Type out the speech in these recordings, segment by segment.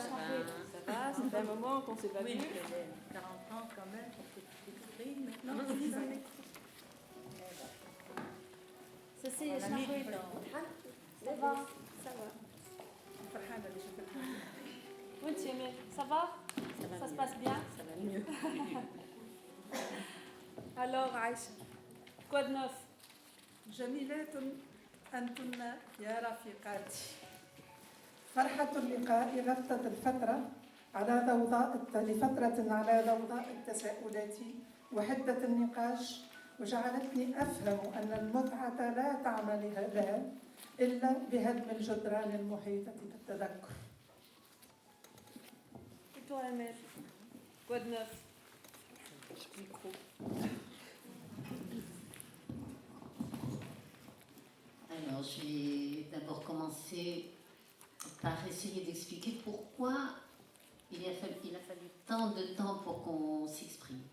Ça va, ça fait un moment qu'on ne s'est pas vu. 40 ans quand même pour que tu t'exprimes maintenant. Ça c'est شنو Ça va. فرحانة اللي شفتها. وانت يا مال ça va? Ça se passe bien? Ça va mieux. Alors Aïcha, quoi de neuf? جميلات أنتن يا رفيقاتي. فرحة اللقاء غطت الفترة على ضوضاء لفترة على ضوضاء التساؤلات وحدة النقاش، وجعلتني أفهم أن المتعة لا تعمل لها إلا بهدم الجدران المحيطة بالتذكر. Et toi Amel, quoi de neuf? Micro. Alors, je vais d'abord commencer par essayer d'expliquer pourquoi il a fallu tant de temps pour qu'on s'exprime.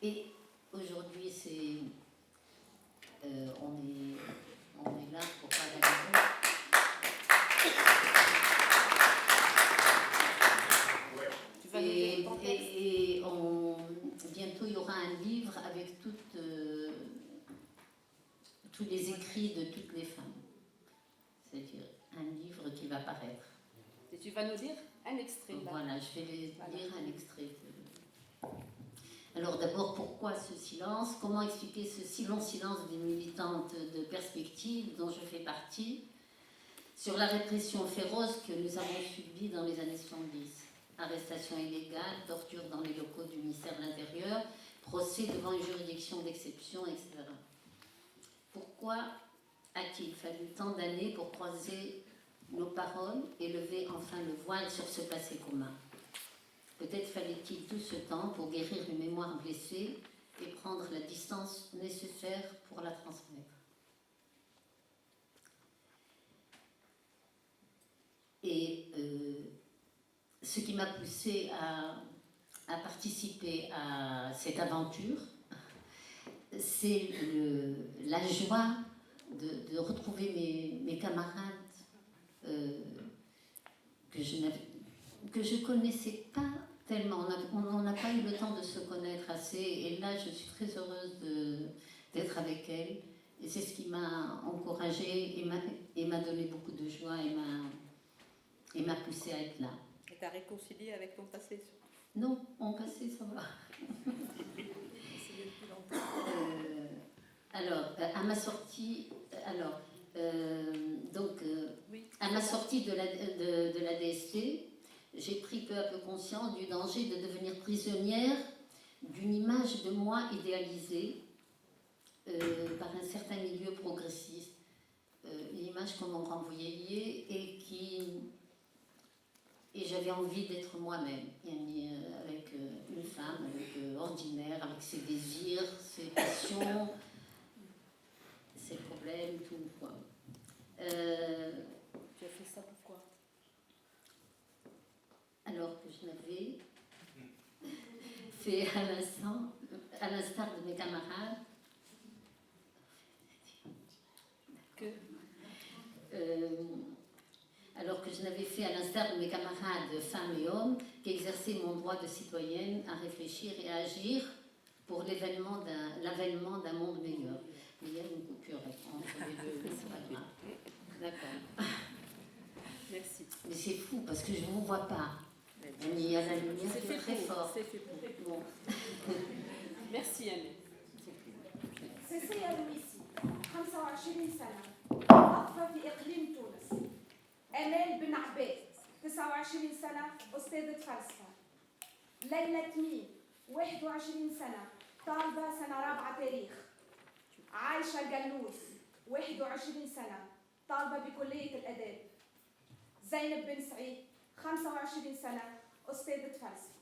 Et aujourd'hui, on est là pour parler avec vous. Et bientôt, il y aura un livre avec tous les écrits de toutes les femmes. C'est-à-dire un livre qui va paraître. Et tu vas nous dire un extrait. Là. Voilà, je vais lire un extrait. Alors d'abord, pourquoi ce silence? Comment expliquer ce si long silence des militantes de perspective dont je fais partie sur la répression féroce que nous avons subie dans les années 70? Arrestation illégale, torture dans les locaux du ministère de l'Intérieur, procès devant une juridiction d'exception, etc. Pourquoi a-t-il fallu tant d'années pour croiser nos paroles et lever enfin le voile sur ce passé commun? Peut-être fallait-il tout ce temps pour guérir une mémoire blessée et prendre la distance nécessaire pour la transmettre. Et ce qui m'a poussée à participer à cette aventure, c'est la joie de retrouver mes camarades que je connaissais pas tellement. On n'a pas eu le temps de se connaître assez. Et là, je suis très heureuse d'être avec elle. Et c'est ce qui m'a encouragée et m'a donné beaucoup de joie et m'a poussée à être là. Et t'as réconcilié avec ton passé? Non, mon passé, ça va. Alors, à ma sortie, à ma sortie de la DST, j'ai pris peu à peu conscience du danger de devenir prisonnière d'une image de moi idéalisée par un certain milieu progressiste, une image qu'on m'a renvoyée et j'avais envie d'être moi-même, avec une femme, ordinaire, avec ses désirs, ses passions, ses problèmes, tout quoi. Tu as fait ça pourquoi? Alors que je l'avais fait à l'instar de mes camarades, alors que je l'avais fait à l'instar de mes camarades femmes et hommes qui exerçaient mon droit de citoyenne à réfléchir et à agir pour l'avènement d'un monde meilleur. Mais il y a une coupure entre les deux, c'est pas grave. D'accord. Merci. Mais c'est fou parce que je ne vous vois pas. Il y a la lumière qui est très forte. C'est fait pour. Bon. Merci Anne. سيسية لويسي 25 سنة واقفة في إقليم تونس. أمال بن عباد 29 سنة أستاذة فلسفة. ليلى تميم 21 سنة طالبة سنة رابعة تاريخ. عايشة جلوس 21 سنة طالبة بكلية الآداب. زينب بن سعيد 25 سنة أستاذة فلسفة.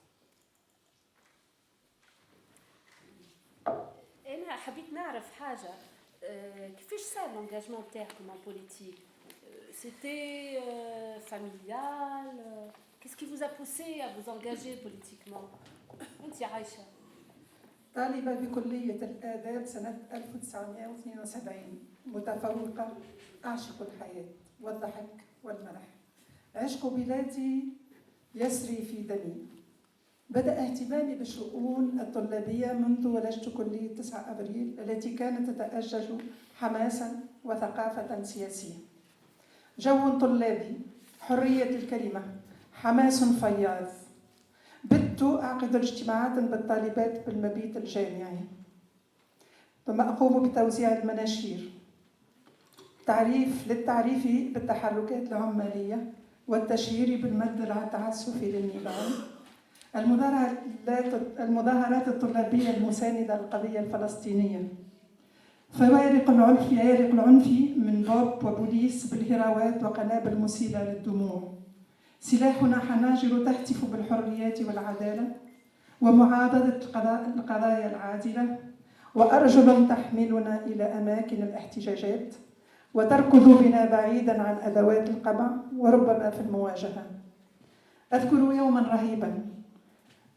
أنا حبيت نعرف حاجة كيفاش صار l'engagement تاعكم en politique? C'était familial? Qu'est-ce qui vous a poussé à vous engager politiquement? أنت عايشة. طالبة بكلية الآداب سنة 1972، متفوقة، أعشق الحياة والضحك والمرح. عشق بلادي يسري في دمي. بدأ اهتمامي بالشؤون الطلابية منذ ولجت كلية 9 أبريل التي كانت تتأجج حماسا وثقافة سياسية. جو طلابي، حرية الكلمة، حماس فياض. بدت أعقد اجتماعات بالطالبات بالمبيت الجامعي، ثم أقوم بتوزيع المناشير للتعريف بالتحركات العمالية والتشهير بالمد التعسفي للنضال، المظاهرات الطلابية المساندة للقضية الفلسطينية، فوارق العنف من بوب وبوليس بالهراوات وقنابل مسيلة للدموع. سلاحنا حناجر تهتف بالحريات والعدالة ومعاضدة القضايا العادلة، وأرجل تحملنا إلى أماكن الاحتجاجات وتركض بنا بعيداً عن أدوات القمع وربما في المواجهة. أذكر يوماً رهيباً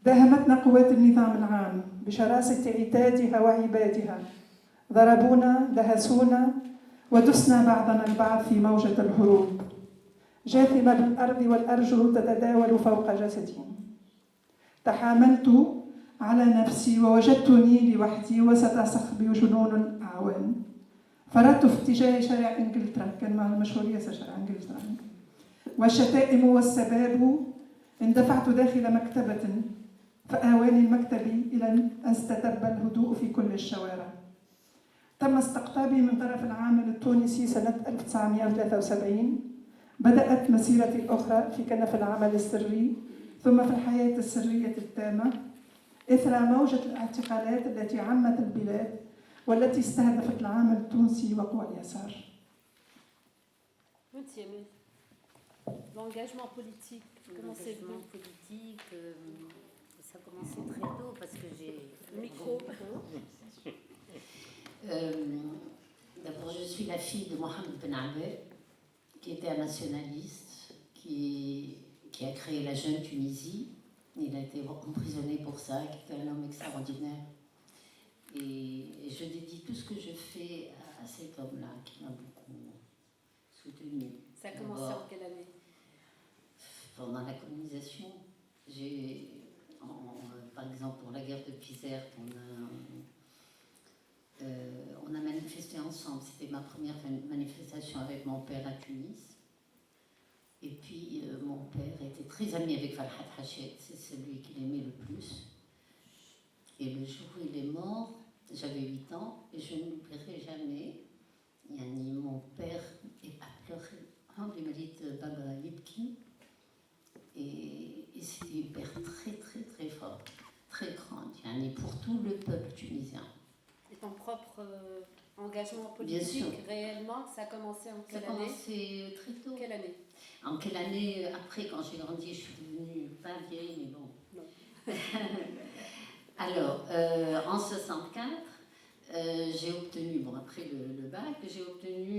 داهمتنا قوات النظام العام بشراسة عتادها وعبادها، ضربونا، دهسونا، ودسنا بعضنا البعض في موجة الهروب، جاثمة بالأرض والأرجل تتداول فوق جسدي. تحاملت على نفسي ووجدتني لوحدي وسط صخبي جنون الأعوان. فررت في اتجاه شارع إنجلترا، كان مع المشهور ياسر شارع إنجلترا، والشتائم والسباب. اندفعت داخل مكتبة فآواني المكتب إلى أن استتب الهدوء في كل الشوارع. تم استقطابي من طرف العامل التونسي سنة 1973. بدأت مسيرتي الأخرى في كنف العمل السري ثم في الحياة السرية التامة إثر موجة الاعتقالات التي عمت البلاد والتي استهدفت العامل التونسي وقوى اليسار. L'engagement politique, comment c'est venu? L'engagement politique, ça a commencé très tôt parce que j'ai... Le micro. D'abord, je suis la fille de Mohamed Ben Abed, qui était un nationaliste, qui a créé la Jeune Tunisie. Il a été emprisonné pour ça, qui était un homme extraordinaire. Et je dédie tout ce que je fais à cet homme-là, qui m'a beaucoup soutenue. Ça a commencé en quelle année? Pendant la colonisation. Par exemple, pour la guerre de Bizerte, on a manifesté ensemble. C'était ma première manifestation avec mon père à Tunis. Et puis, mon père était très ami avec Farhat Hachet, c'est celui qu'il aimait le plus. Et le jour où il est mort, j'avais 8 ans, et je ne l'oublierai jamais. Mon père a pleuré. Baba Yibki. Et c'était une perte très, très, très forte, très grande, pour tout le peuple tunisien. Et ton propre engagement politique, réellement, ça a commencé en quelle année? Ça a commencé très tôt. Quelle année? En quelle année? Après, quand j'ai grandi, je suis devenue pas vieille, mais bon. Non. Alors, en 64, j'ai obtenu, après le bac, j'ai obtenu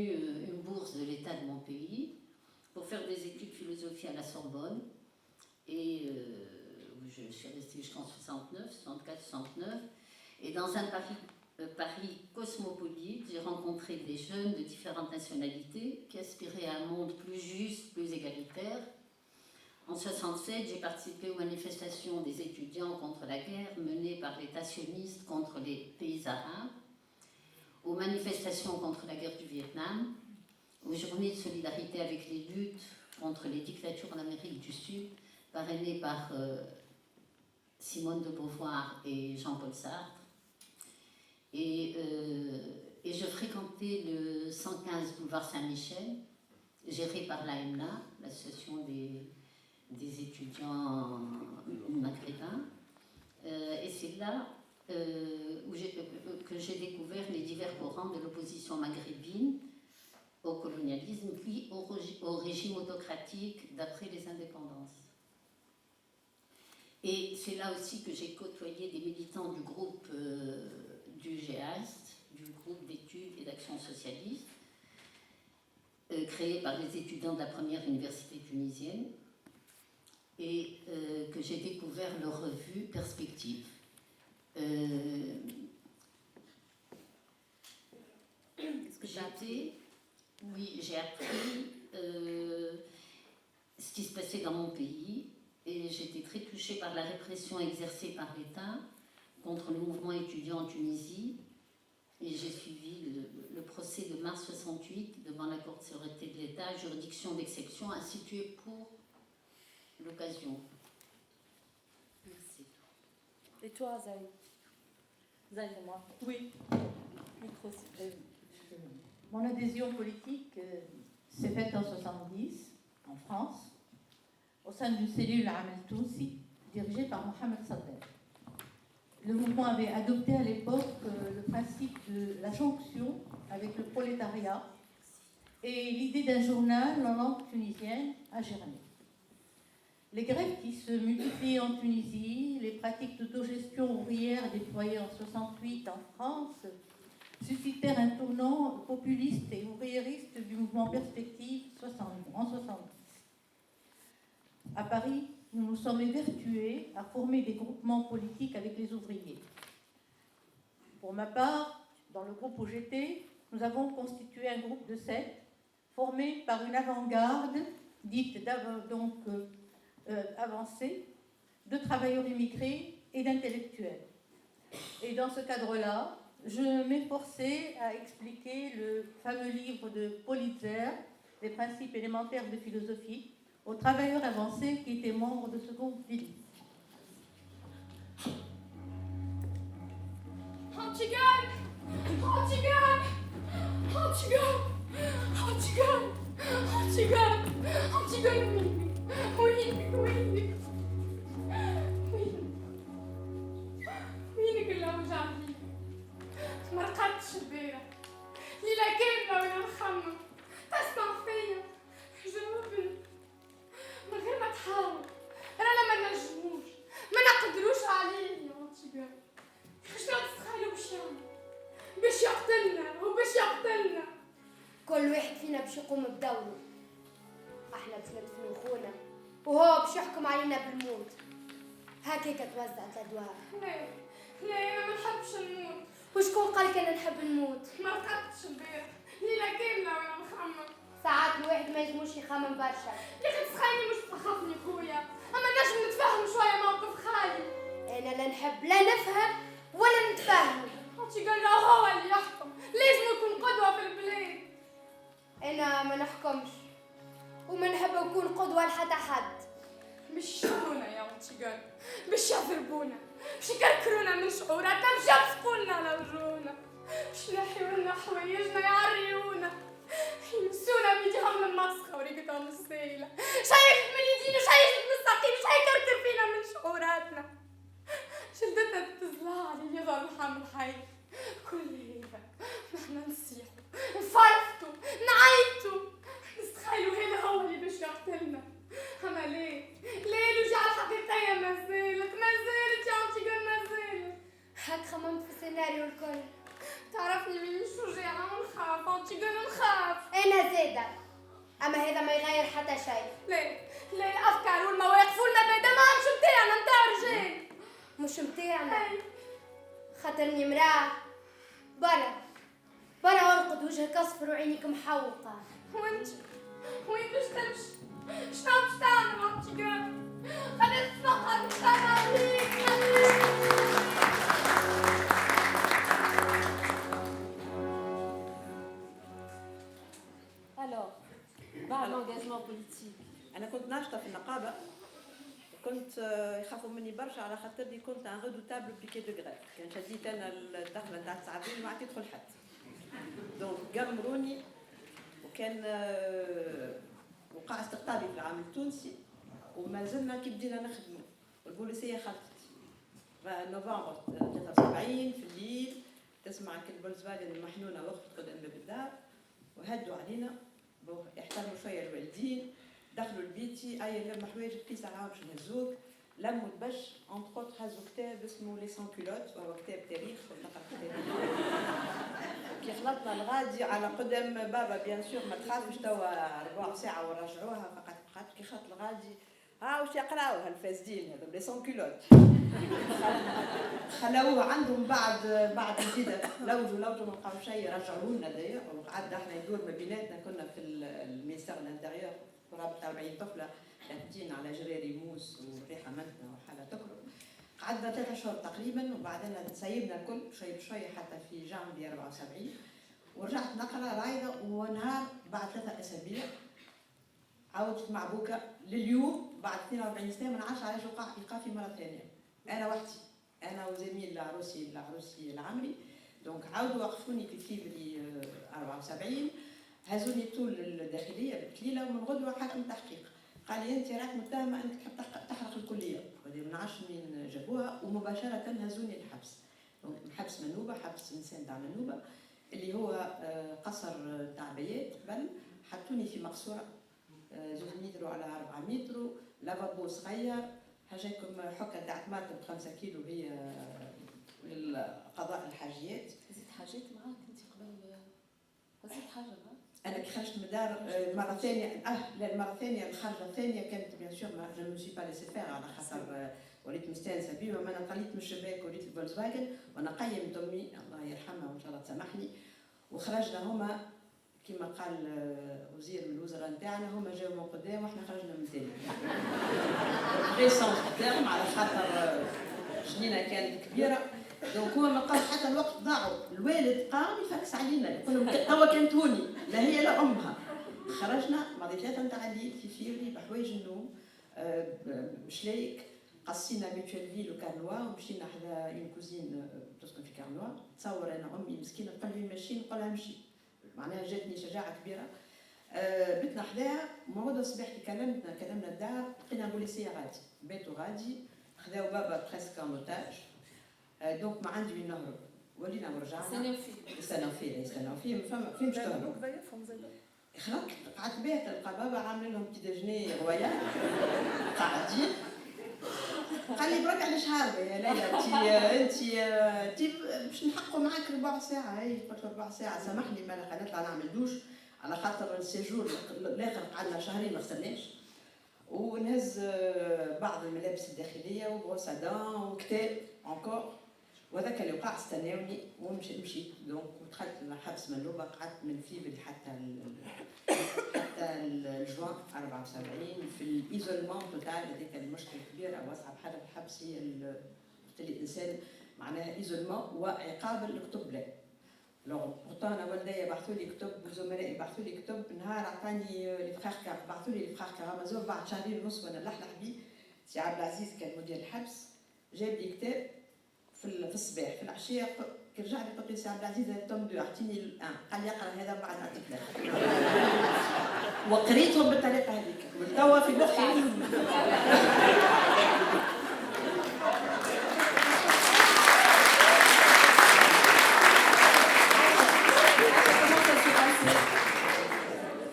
une bourse de l'État de mon pays pour faire des études de philosophie à la Sorbonne. Et je suis restée jusqu'en 69, 64, 69. Et dans un Paris cosmopolite, j'ai rencontré des jeunes de différentes nationalités qui aspiraient à un monde plus juste, plus égalitaire. En 67, j'ai participé aux manifestations des étudiants contre la guerre menées par l'État sioniste contre les pays arabes, aux manifestations contre la guerre du Vietnam, aux journées de solidarité avec les luttes contre les dictatures en Amérique du Sud, parrainées par Simone de Beauvoir et Jean-Paul Sartre. Et je fréquentais le 115 boulevard Saint-Michel, géré par l'AMNA, l'association des étudiants maghrébins. Et c'est là que j'ai découvert les divers courants de l'opposition maghrébine au colonialisme, puis au régime autocratique d'après les indépendances. Et c'est là aussi que j'ai côtoyé des militants du groupe du GEAST, du groupe d'études et d'action socialiste, créé par les étudiants de la première université tunisienne, et que j'ai découvert leur revue Perspective. Qu'est-ce que tu as appris? Oui, j'ai appris ce qui se passait dans mon pays. Et j'étais très touchée par la répression exercée par l'État contre le mouvement étudiant en Tunisie. Et j'ai suivi le procès de mars 68 devant la Cour de sûreté de l'État, juridiction d'exception instituée pour l'occasion. Merci. Et toi, Zaïd? Zaïd, et moi. Oui. Micro, s'il te plaît. Mon adhésion politique s'est faite en 70, en France, au sein d'une cellule à Amel Tounsi, dirigée par Mohamed Sadr. Le mouvement avait adopté à l'époque le principe de la jonction avec le prolétariat et l'idée d'un journal en langue tunisienne à Germain. Les grèves qui se multiplient en Tunisie, les pratiques d'autogestion ouvrière déployées en 68 en France, suscitèrent un tournant populiste et ouvriériste du mouvement Perspective en 70. À Paris, nous nous sommes évertués à former des groupements politiques avec les ouvriers. Pour ma part, dans le groupe où j'étais, nous avons constitué un groupe de 7, formé par une avant-garde, dite avancée, de travailleurs immigrés et d'intellectuels. Et dans ce cadre-là, je m'efforçais à expliquer le fameux livre de Politzer, Les principes élémentaires de philosophie, aux travailleurs avancés qui étaient membres de ce groupe d'élite. Antigone! Antigone! Antigone! Antigone! Antigone! Antigone! وينك اللي وجعني ما رقدتش البارح ليلة كاملة وانا نخمم تسمع فيا جاوبني من غير ما تحاول رانا ما نجموش ما نقدروش عليه يا انتيغان شنو تتخيلوا باش يقتلنا وباش يقتلنا كل واحد فينا باش يقوم بدوره احنا باش ندفنو خونا وهو باش يحكم علينا بالموت هكاك توزعت الادوار لا انا ما نحبش نموت وشكون قالك انا نحب نموت ما رقدتش البارح ليله كامله وانا نخمم ساعات الواحد ما يلزموش يخمم برشا يا اخي تسخيني مش تخافني خويا اما نجم نتفاهم شويه موقف خالي انا لا نحب لا نفهم ولا نتفاهم انتي قال هو اللي يحكم لازم يكون قدوه في البلاد انا ما نحكمش وما نحب نكون قدوه لحتى حد مش يشوفونا يا انتيغان باش يضربونا باش يكركرونا من شعوراتنا باش يبصقولنا على وجوهنا باش ينحيولنا حوايجنا يعريونا يمسونا بيديهم المسخه وريقتهم السايله شايف من اليدين وشايف من الساقين باش يكركر فينا من شعوراتنا شدتنا تتزلع علي يظهر محمد حي كل هذا نحنا نصيحوا نفرفتوا نعيطوا نستخيلوا هذا هو اللي باش يقتلنا اما ليه الوجع الحقيقيه ما زالت يا انتيغان ما زالت هاك خممت في السيناريو الكل تعرفني مني شجاعه ونخاف انتيغان نخاف انا زاده اما هذا ما يغير حتى شيء لا الافكار والمواقف والمبادئ ما همش متاعنا متاع رجال مش متاعنا خاطرني مراه برا ارقد وجهك اصفر وعينيك محوقه وين باش تمشي شنو باش تعمل انتيغان خليك تفقد نستنى عليك Alors, بعد l'engagement politique. انا كنت ناشطه في النقابه كنت يخافوا مني برشا على خاطرني كنت ان ريدوتابل بيكي دو غريف كان شديت انا الدخله نتاع السعدين ما عاد يدخل حد دونك قمروني وكان وقع استقطابي في العام التونسي وما زلنا كي بدينا نخدموا والبوليسيه خلطت نوفمبر 73 في الليل تسمع الفولكسواجن المحنونه وقفت قدام باب الدار وهدوا علينا احترموا شويه الوالدين دخلوا لبيتي اي لما حوايجك في ساعه باش نهزوك لموا البش انتر هزوا كتاب اسمه لي سون كيلوت وهو كتاب تاريخ كي خلطنا الغادي على قدام بابا بيان سور ما تخافش توا ربع ساعه ورجعوها فقط كي خط الغادي واش يقراو هالفاسدين هذو لي سون كيلوت خلوه عندهم بعد كده لوجوا ما لقاو شيء رجعوا لنا داير وقعدنا احنا يدور ما بيناتنا كنا في المينستير الانتيريور قرابه 40 طفله لافتين على جراري موس وريحه منتنه وحاله تكرم. قعدنا 3 أشهر تقريبا وبعدين سيبنا الكل شوي بشوي حتى في جانفي 74 ورجعت نقرا رايده ونهار بعد 3 أسابيع عاودت مع بوكا لليوم بعد 42 سنه ما نعرفش علاش وقع ايقافي مره ثانيه. انا وحدي انا وزميل العروسي العمري دونك عاودوا وقفوني في فيفري 74 هزوني طول الداخليه بالكليله ومن غدوه حاكم تحقيق قال لي انت راك متهمه انك تحب تحرق الكليه هذه ما نعرفش مين جابوها ومباشره هزوني الحبس دونك حبس منوبه حبس انسان تاع منوبه اللي هو قصر تاع بيات بل حطوني في مقصوره 2 متر على 4 متر لافابو صغير حاجاكم حكه تاع طماطم 5 كيلو هي لقضاء الحاجيات. زيد حاجات معاك انت قبل زيد حاجه معاك؟ انا كي خرجت من الدار مره ثانيه لا المره الثانيه الخرجه الثانيه كانت بيان سور جو نو سي با ليسي فير على خاطر وليت مستانسه بيه وما انا طليت من الشباك وليت الفولكسواجن وانا قيمت امي الله يرحمها وان شاء الله تسامحني وخرجنا هما كما قال وزير من الوزراء نتاعنا هما جاوا من قدام واحنا خرجنا من تالي. ريسونس تاعهم على خاطر جنينه كانت كبيره دونك هو ما لقاوش حتى الوقت ضاعوا الوالد قام يفكس علينا يقول لهم توا كانت هوني لا هي لا امها. خرجنا ماضي 3 نتاع الليل في فيفري بحوايج النوم مشلايك قصينا ميتشوال فيل وكارنوا ومشينا حدا اون كوزين تسكن في كارنوا تصور انا امي مسكينه تقول لي ماشي نقول لها نمشي معناها جاتني شجاعه كبيره. بتنا حداها موعود الصباح كلمنا الدار لقينا بوليسيه غادي بيتو غادي خداو بابا بريسك ان اوتاج دونك ما عندي وين نهرب ولينا ورجعنا سنوفي ما فما فين باش تهرب خرجت قعدت بيت تلقى بابا عامل لهم كي دجني رويال قاعدين قال لي برك علاش هاربه يا ليلى انت باش نحقوا معاك 4 ساعه هاي قلت 4 ساعه سامحني ما انا نطلع نعمل دوش على خاطر السيجور الاخر قعدنا شهرين ما غسلناش ونهز بعض الملابس الداخليه وبروسادان وكتاب انكور وهذاك اللي وقع استناوني ومشيت دونك دخلت الحبس منوبه قعدت من فيفري حتى الجوان 74 في الايزولمون توتال. هذيك المشكله الكبيره واصعب حاجه في الحبس هي الانسان معناها ايزولمون وعقاب الكتب لا لو بورتون انا والدي بعثوا لي كتب وزملائي بعثوا لي كتب نهار عطاني لي فخار بعثوا لي فخار كرامازون بعد شهرين ونص وانا نلحلح بيه سي عبد العزيز كان مدير الحبس جاب لي كتاب في الصباح في العشيه كي رجع لي قلت له سي عبد العزيز هذا توم 2 اعطيني الان قال لي اقرا هذا بعد نعطيك 3 وقريتهم بالطريقه هذيك والتوا في مخي.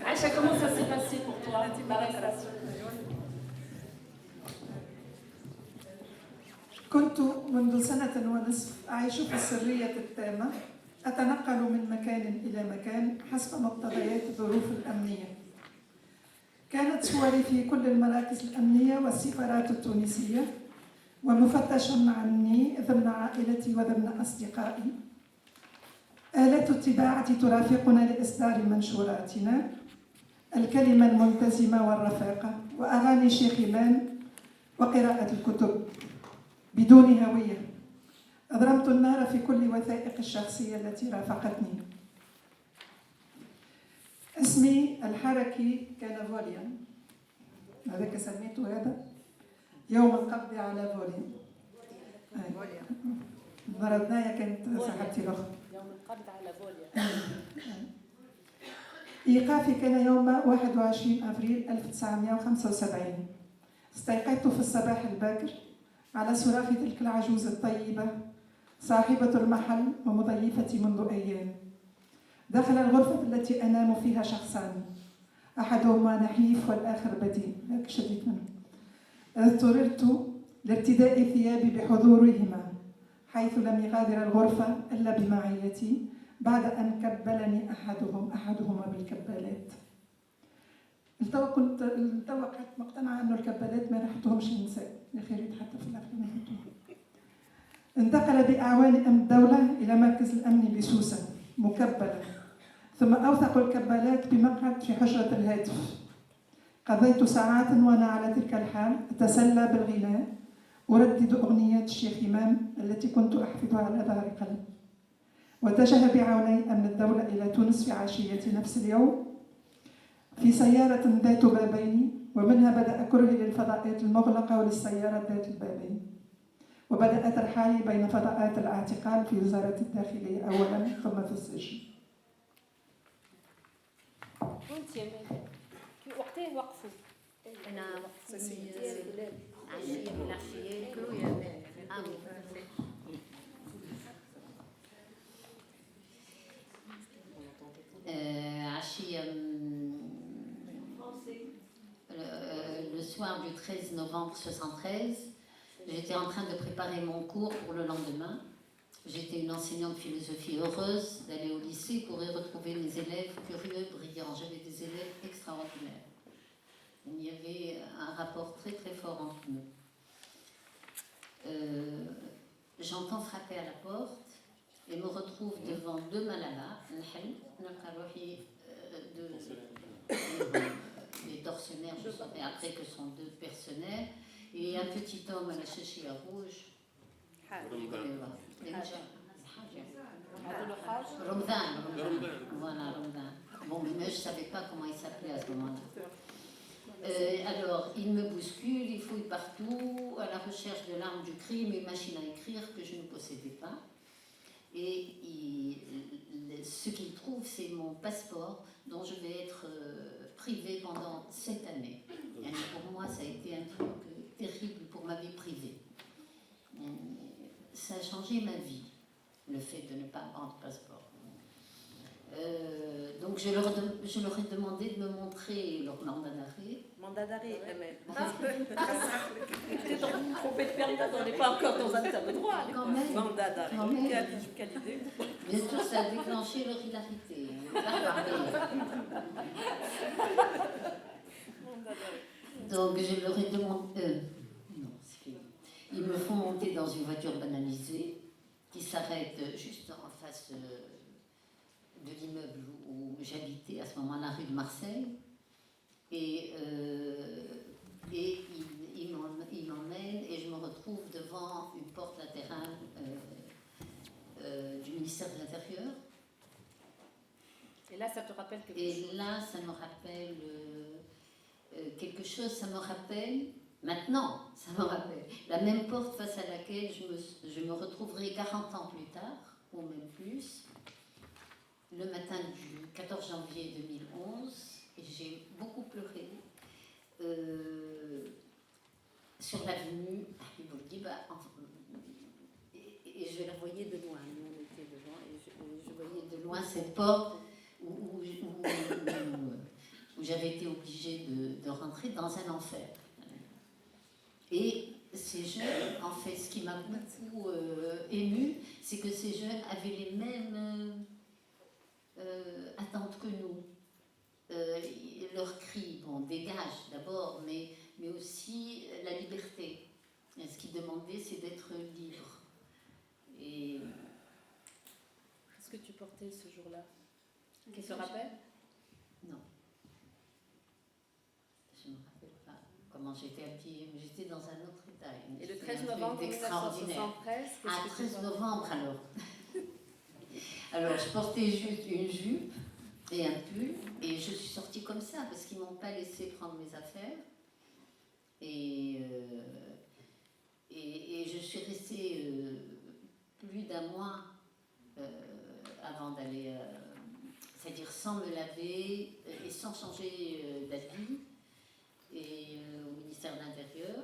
Aïcha, comment ça s'est passé pour toi l'arrestation? كنت منذ 1 ونصف أعيش في السرية التامة أتنقل من مكان إلى مكان حسب مقتضيات الظروف الأمنية. كانت صوري في كل المراكز الأمنية والسفارات التونسية ومفتشا عني ضمن عائلتي وضمن أصدقائي. آلات الطباعة ترافقنا لإصدار منشوراتنا الكلمة الملتزمة والرفاقة وأغاني شيخ إمام وقراءة الكتب بدون هوية. أضرمت النار في كل وثائق الشخصية التي رافقتني. اسمي الحركي كان فوليان، هذاك سميته هذا يوم القبض على فوليان. مرضنايا كانت صاحبتي الأخرى. يوم القبض على فوليان. إيقافي كان يوم 21 أبريل 1975. استيقظت في الصباح الباكر على صراخ تلك العجوز الطيبة صاحبة المحل ومضيفتي منذ أيام. دخل الغرفة التي أنام فيها شخصان، أحدهما نحيف والآخر بدين، لكن شديد منه. اضطررت لارتداء ثيابي بحضورهما، حيث لم يغادر الغرفة إلا بمعيتي بعد أن كبلني أحدهما بالكبالات. لتوا كنت مقتنعة إنه الكبالات ما ريحتهمش النساء، يا أخي ريت حتى في الأفلام يحطوها. انتقل بأعوان أمن الدولة إلى مركز الأمن بسوسة مكبلة، ثم أوثقوا الكبالات بمقعد في حجرة الهاتف. قضيت ساعات وأنا على تلك الحال أتسلى بالغناء، أردد أغنيات الشيخ إمام التي كنت أحفظها على ظهر قلم. واتجه بعوني أمن الدولة إلى تونس في عشية نفس اليوم في سيارة ذات بابين، ومنها بدأ كرهي للفضاءات المغلقة وللسيارة ذات البابين. وبدأت رحالي بين فضاءات الاعتقال في وزارة الداخلية أولا ثم في السجن. وانت يا مال وقتها وقفوا أنا ديال عشية من العشيات كلوا يا مان. عشية le soir du 13 novembre 73, j'étais en train de préparer mon cours pour le lendemain. J'étais une enseignante de philosophie heureuse d'aller au lycée pour y retrouver mes élèves curieux, brillants. J'avais des élèves extraordinaires. Il y avait un rapport très très fort entre nous. J'entends frapper à la porte et me retrouve devant deux malabas, les tortionnaires, je savais après que sont deux personnaires, et un petit homme à la chéchia rouge. Ramadan. Voilà, Ramadan. Bon, mais je ne savais pas comment il s'appelait à ce moment-là. Alors, il me bouscule, il fouille partout, à la recherche de l'arme du crime, une machine à écrire que je ne possédais pas. Et ce qu'il trouve, c'est mon passeport dont je vais être privée pendant 7 années. Et pour moi, ça a été un truc terrible pour ma vie privée. Ça a changé ma vie, le fait de ne pas avoir de passeport. Donc je leur ai demandé de me montrer leur mandat d'arrêt. Mandat d'arrêt, peut-être trompé de période, on n'est pas encore dans un état de droit. Quand même. Mandat d'arrêt, quelle idée. Bien sûr, ça a déclenché leur hilarité. Donc je leur ai demandé... non, c'est fini. Ils me font monter dans une voiture banalisée qui s'arrête juste en face de l'immeuble où j'habitais à ce moment-là, rue de Marseille. Et il m'emmène et je me retrouve devant une porte latérale du ministère de l'Intérieur. Et là, ça te rappelle quelque chose? Et là, ça me rappelle quelque chose, ça me rappelle, maintenant, ça me rappelle la même porte face à laquelle je me retrouverai 40 ans plus tard, ou même plus, le matin du 14 janvier 2011, et j'ai beaucoup pleuré sur l'avenue Habib-Bourguiba, et je la voyais de loin, nous on était devant, et je voyais de loin cette porte où j'avais été obligée de rentrer dans un enfer. Et ces jeunes, en fait, ce qui m'a beaucoup émue, c'est que ces jeunes avaient les mêmes attentes que nous. Leur cri, bon, dégage d'abord, mais aussi la liberté. Et ce qu'ils demandaient, c'est d'être libre. Et qu'est-ce que tu portais ce jour-là? Tu te rappelles? Non. Je ne me rappelle pas comment j'étais habillée, mais j'étais dans un autre état. Et le 13 novembre 1973, Ah, 13 novembre alors. Alors, je portais juste une jupe et un pull, et je suis sortie comme ça, parce qu'ils ne m'ont pas laissé prendre mes affaires. Et je suis restée plus d'un mois avant d'aller, c'est-à-dire sans me laver et sans changer d'habit, et au ministère de l'Intérieur.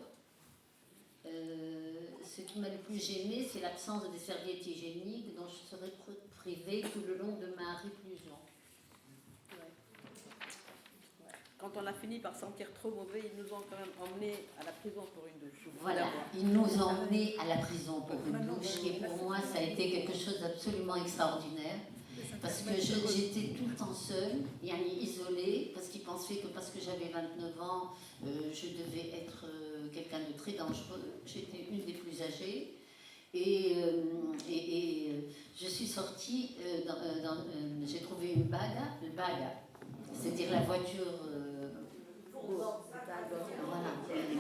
Ce qui m'a le plus gênée, c'est l'absence des serviettes hygiéniques dont je serais privée tout le long de ma réclusion. Quand on a fini par sentir trop mauvais, ils nous ont quand même emmenés à la prison pour une douche. Voilà, ils nous ont emmenés à la prison pour une douche, et pour moi, ça a été quelque chose d'absolument extraordinaire. Parce que j'étais tout le temps seule, isolée, parce qu'ils pensaient que parce que j'avais 29 ans, je devais être quelqu'un de très dangereux. J'étais une des plus âgées. Et je suis sortie, j'ai trouvé une baga, c'est-à-dire la voiture. Voilà.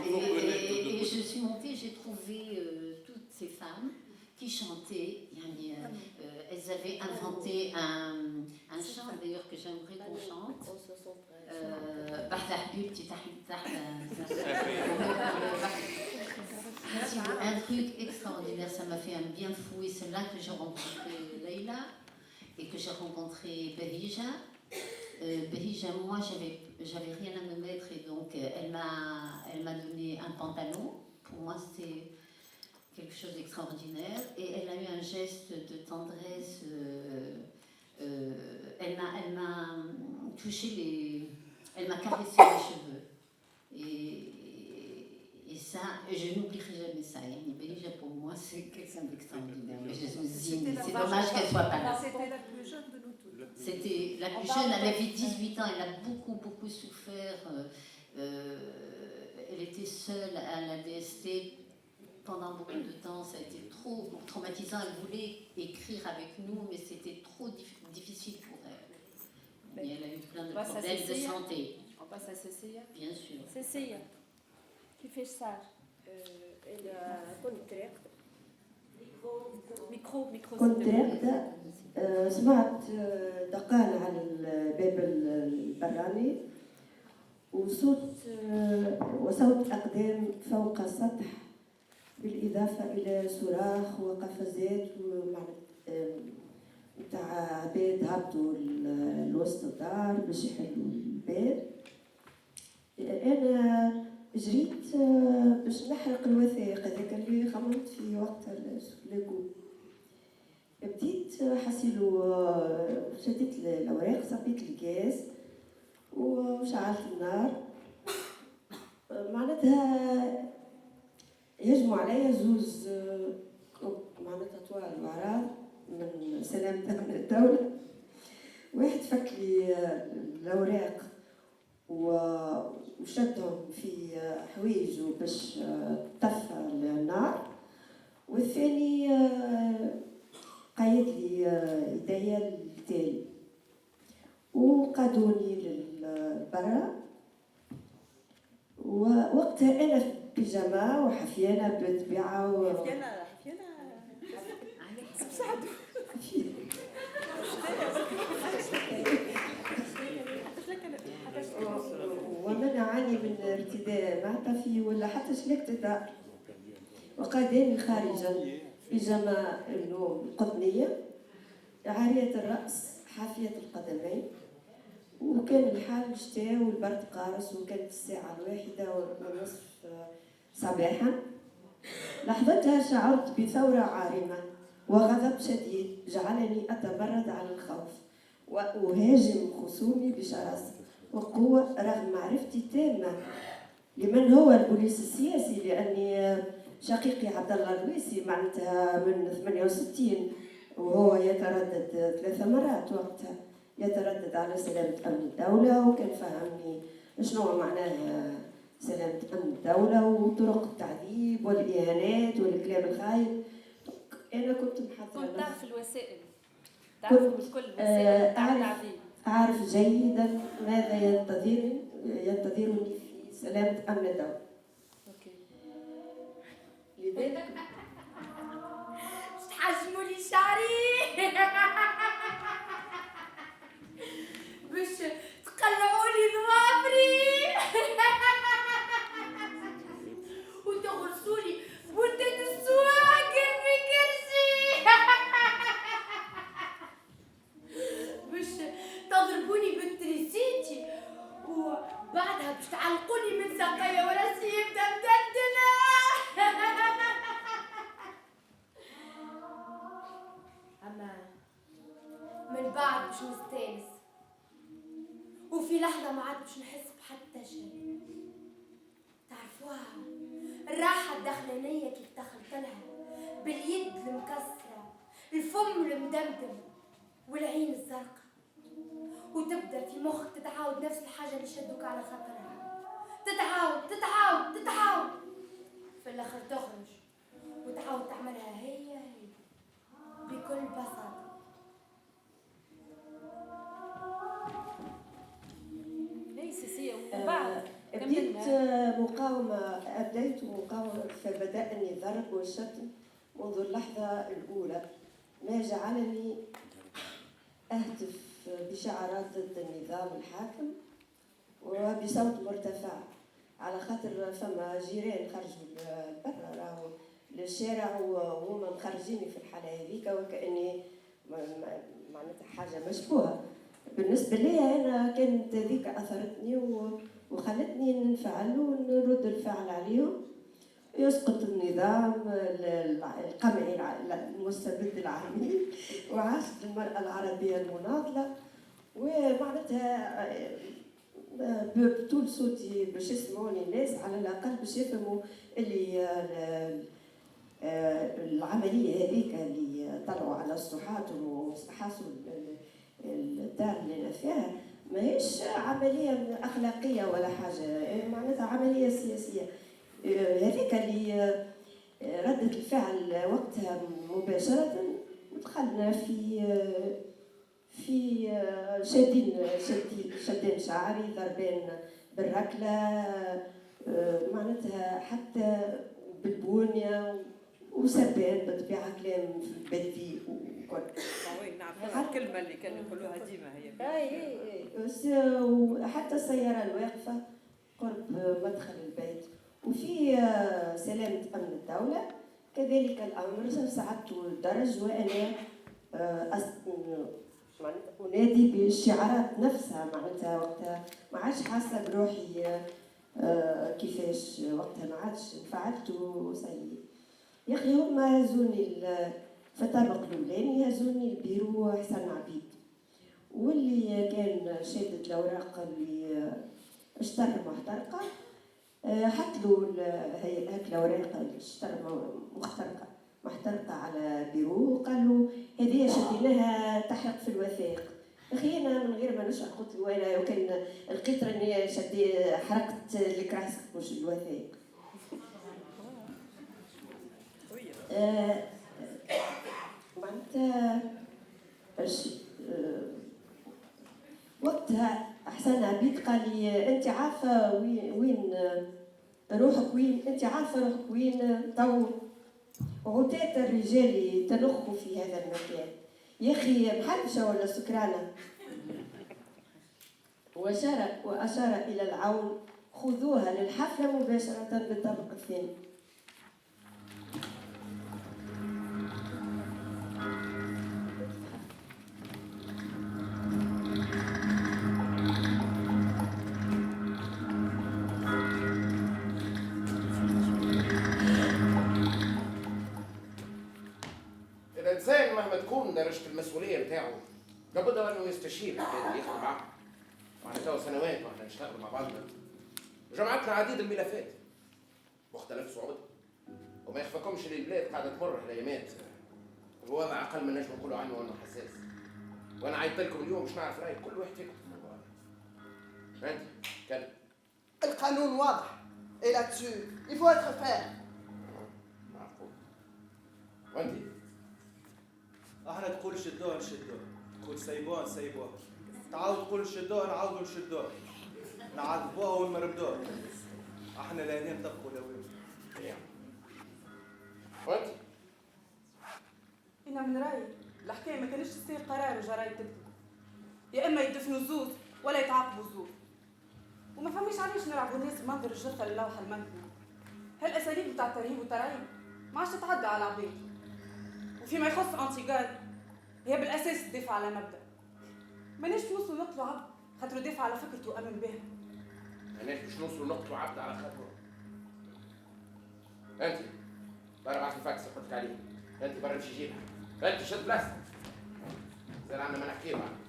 Et je suis montée, j'ai trouvé toutes ces femmes qui chantaient. Elles avaient inventé un chant d'ailleurs que j'aimerais qu'on chante. Un truc extraordinaire, ça m'a fait un bien fou et c'est là que j'ai rencontré Leïla et que j'ai rencontré Behija. Behija, moi j'avais rien à me mettre et donc elle m'a donné un pantalon. Pour moi c'était quelque chose d'extraordinaire et elle a eu un geste de tendresse. Elle m'a touché elle m'a caressé les cheveux et ça, je n'oublierai jamais ça. Behija pour moi c'est quelqu'un d'extraordinaire. C'est dommage qu'elle soit pas là. C'était la plus jeune de nous toutes. C'était la plus jeune, elle avait 18 ans, elle a beaucoup souffert. Elle était seule à la DST pendant beaucoup de temps, ça a été trop traumatisant. Elle voulait écrire avec nous, mais c'était trop difficile pour elle. Et elle a eu plein de problèmes de santé. On passe à Cécilia. Bien sûr. Cécilia, كيفاش صار؟ كنت راقدة ميكرو كنت راقدة سمعت دقان على الباب البراني وصوت أقدام فوق السطح بالإضافة إلى صراخ وقفزات متاع عباد هبطوا لوسط الدار باش يحلوا الباب. أنا جريت باش نحرق الوثائق هذاك اللي خممت فيه وقتها السكلاكو. بديت حسيلو شديت الأوراق صبيت الغاز وشعلت النار. معناتها يهجموا عليا زوز معناتها طوال وعراض من سلامة من الدولة. واحد فك لي الأوراق وشدهم في حويجه باش طفى النار والثاني قيد لي يديا للتالي وقادوني للبرا. ووقتها انا في بيجاما وحفيانه بالطبيعه حفيانه وما نعاني من ارتداء معطفي ولا حتى شلكت الدار. وقاداني خارجا بيجاما النوم قطنيه عاريه الراس حافيه القدمين وكان الحال شتاء والبرد قارس وكانت الساعه 1:30 صباحا. لحظتها شعرت بثوره عارمه وغضب شديد جعلني اتمرد على الخوف واهاجم خصومي بشراسه وقوة رغم معرفتي التامة لمن هو البوليس السياسي لأني شقيقي عبد الله الرويسي معناتها من 68 وهو يتردد 3 مرات وقتها يتردد على سلامة أمن الدولة وكان فهمني شنو معناها سلامة أمن الدولة وطرق التعذيب والإهانات والكلام الخايب. أنا كنت محضرة. كنت تعرف الوسائل؟ تعرف بكل وسائل التعذيب؟ أعرف جيدا ماذا ينتظرني في سلامة أمن الدولة. لذلك تحجموا لي شعري باش تقلعوا لي ضوافري وتغرسوا لي بنتة السواقر في كرشي باش تضربوني بالتريسيتي وبعدها باش تعلقوني من ساقيا وراسي يبدا مدلدلة. أما من بعد باش نستانس وفي لحظة ما عاد باش نحس بحتى شيء. تعرفوها الراحة الداخلانية كيف دخلت لها باليد المكسرة الفم المدمدم والعين الزرقاء، وتبدا في مخك تتعاود نفس الحاجه اللي شدوك على خاطرها، تتعاود تتعاود تتعاود، في الاخر تخرج وتعاود تعملها هي بكل بساطه. ليس سي ومن بعد بديت كملنا. أبديت مقاومة فبدأني الضرب والشتم منذ اللحظة الأولى، ما جعلني أهتف بشعارات ضد النظام الحاكم وبصوت مرتفع، على خاطر فما جيران خرجوا برا راهو للشارع وهما مخرجيني في الحالة هذيك وكأني معناتها حاجة مشبوهة. بالنسبة لي أنا كانت هذيك أثرتني وخلتني ننفعل ونرد الفعل عليهم، يسقط النظام القمعي المستبد العميل، وعاشت المرأة العربية المناضلة، ومعناتها بطول صوتي باش يسمعوني الناس على الأقل باش يفهموا اللي العملية هذيك اللي طلعوا على السطوحات وحاصوا الدار اللي أنا فيها ماهيش عملية أخلاقية ولا حاجة، معناتها عملية سياسية. هذيك اللي ردة الفعل وقتها مباشرة، ودخلنا في شادين شعري، ضربين بالركلة، معناتها حتى بالبونية وسبان بالطبيعة، كلام في البدي وكل. نعرف الكلمة اللي كانوا يقولوها ديما هي. اي وحتى السيارة الواقفة قرب مدخل البيت. وفي سلامة أمن الدولة كذلك الأمر، صعدت الدرج وأنا معناتها أنادي بالشعارات نفسها، معناتها وقتها ما عادش حاسة بروحي كيفاش، وقتها ما عادش انفعلت وسيء. يا أخي هما هزوني في الطابق الأولاني، هزوني البيرو حسن عبيد، واللي كان شادد الأوراق اللي اشترى محترقة حط له هاك الأوراق اللي اشترى محترقة على بيرو، وقال له هذه شديناها تحرق في الوثائق. أخي أنا من غير ما نشرح قلت له وين وكان لقيت راني حرقت الكراسك مش الوثائق. معناتها وقتها حسن عبيد قال لي انت عارفه وين روحك، وين انت عارفه روحك وين تو عتات الرجال تنخوا في هذا المكان. يا اخي محرشة ولا سكرانة؟ واشار الى العون، خذوها للحفله مباشره بالطابق الثاني. الانسان مهما تكون درجه المسؤوليه بتاعه لابد انه يستشير اللي يخدم معاه. واحنا تو سنوات واحنا نشتغل مع بعضنا، وجمعتنا عديد الملفات مختلف صعوبتها، وما يخفاكمش ان البلاد قاعده تمر ايامات بوضع اقل من نجم نقولوا عنه انه حساس. وانا عيطت لكم اليوم مش نعرف راي كل واحد فيكم في الموضوع هذا. انت كلم. القانون واضح et là-dessus il faut être ferme. معقول. وانت؟ احنا تقول شدوه نشدوه، تقول سيبوه نسيبوه، تعاود تقول شدوه نعاودوا نشدوه، نعذبوه ونمردوه. احنا لهنا نطبقوا لوين. وانت؟ انا من رايي الحكايه ما كانش تصير قرار وجرايد تكتب، يا اما يدفنوا زوز ولا يتعاقبوا زوز. وما فهميش علاش نلعبوا الناس بمنظر الجثه للوحه المنكمه. هالاساليب بتاع الترهيب والترايب ما عادش تتعدى على العباد. وفيما يخص انتيغال هي بالاساس تدافع على مبدا. ماناش نوصلوا نقتلوا عبد خاطر يدافع على فكرته وامن بها. ماناش باش نوصلوا نقتلوا عبد على خاطره. انت برا بعث الفاكس اللي قلت لك عليه، انت برا مش جيبها، انت شد بلاستيك. زين عندنا ما نحكيو عنه.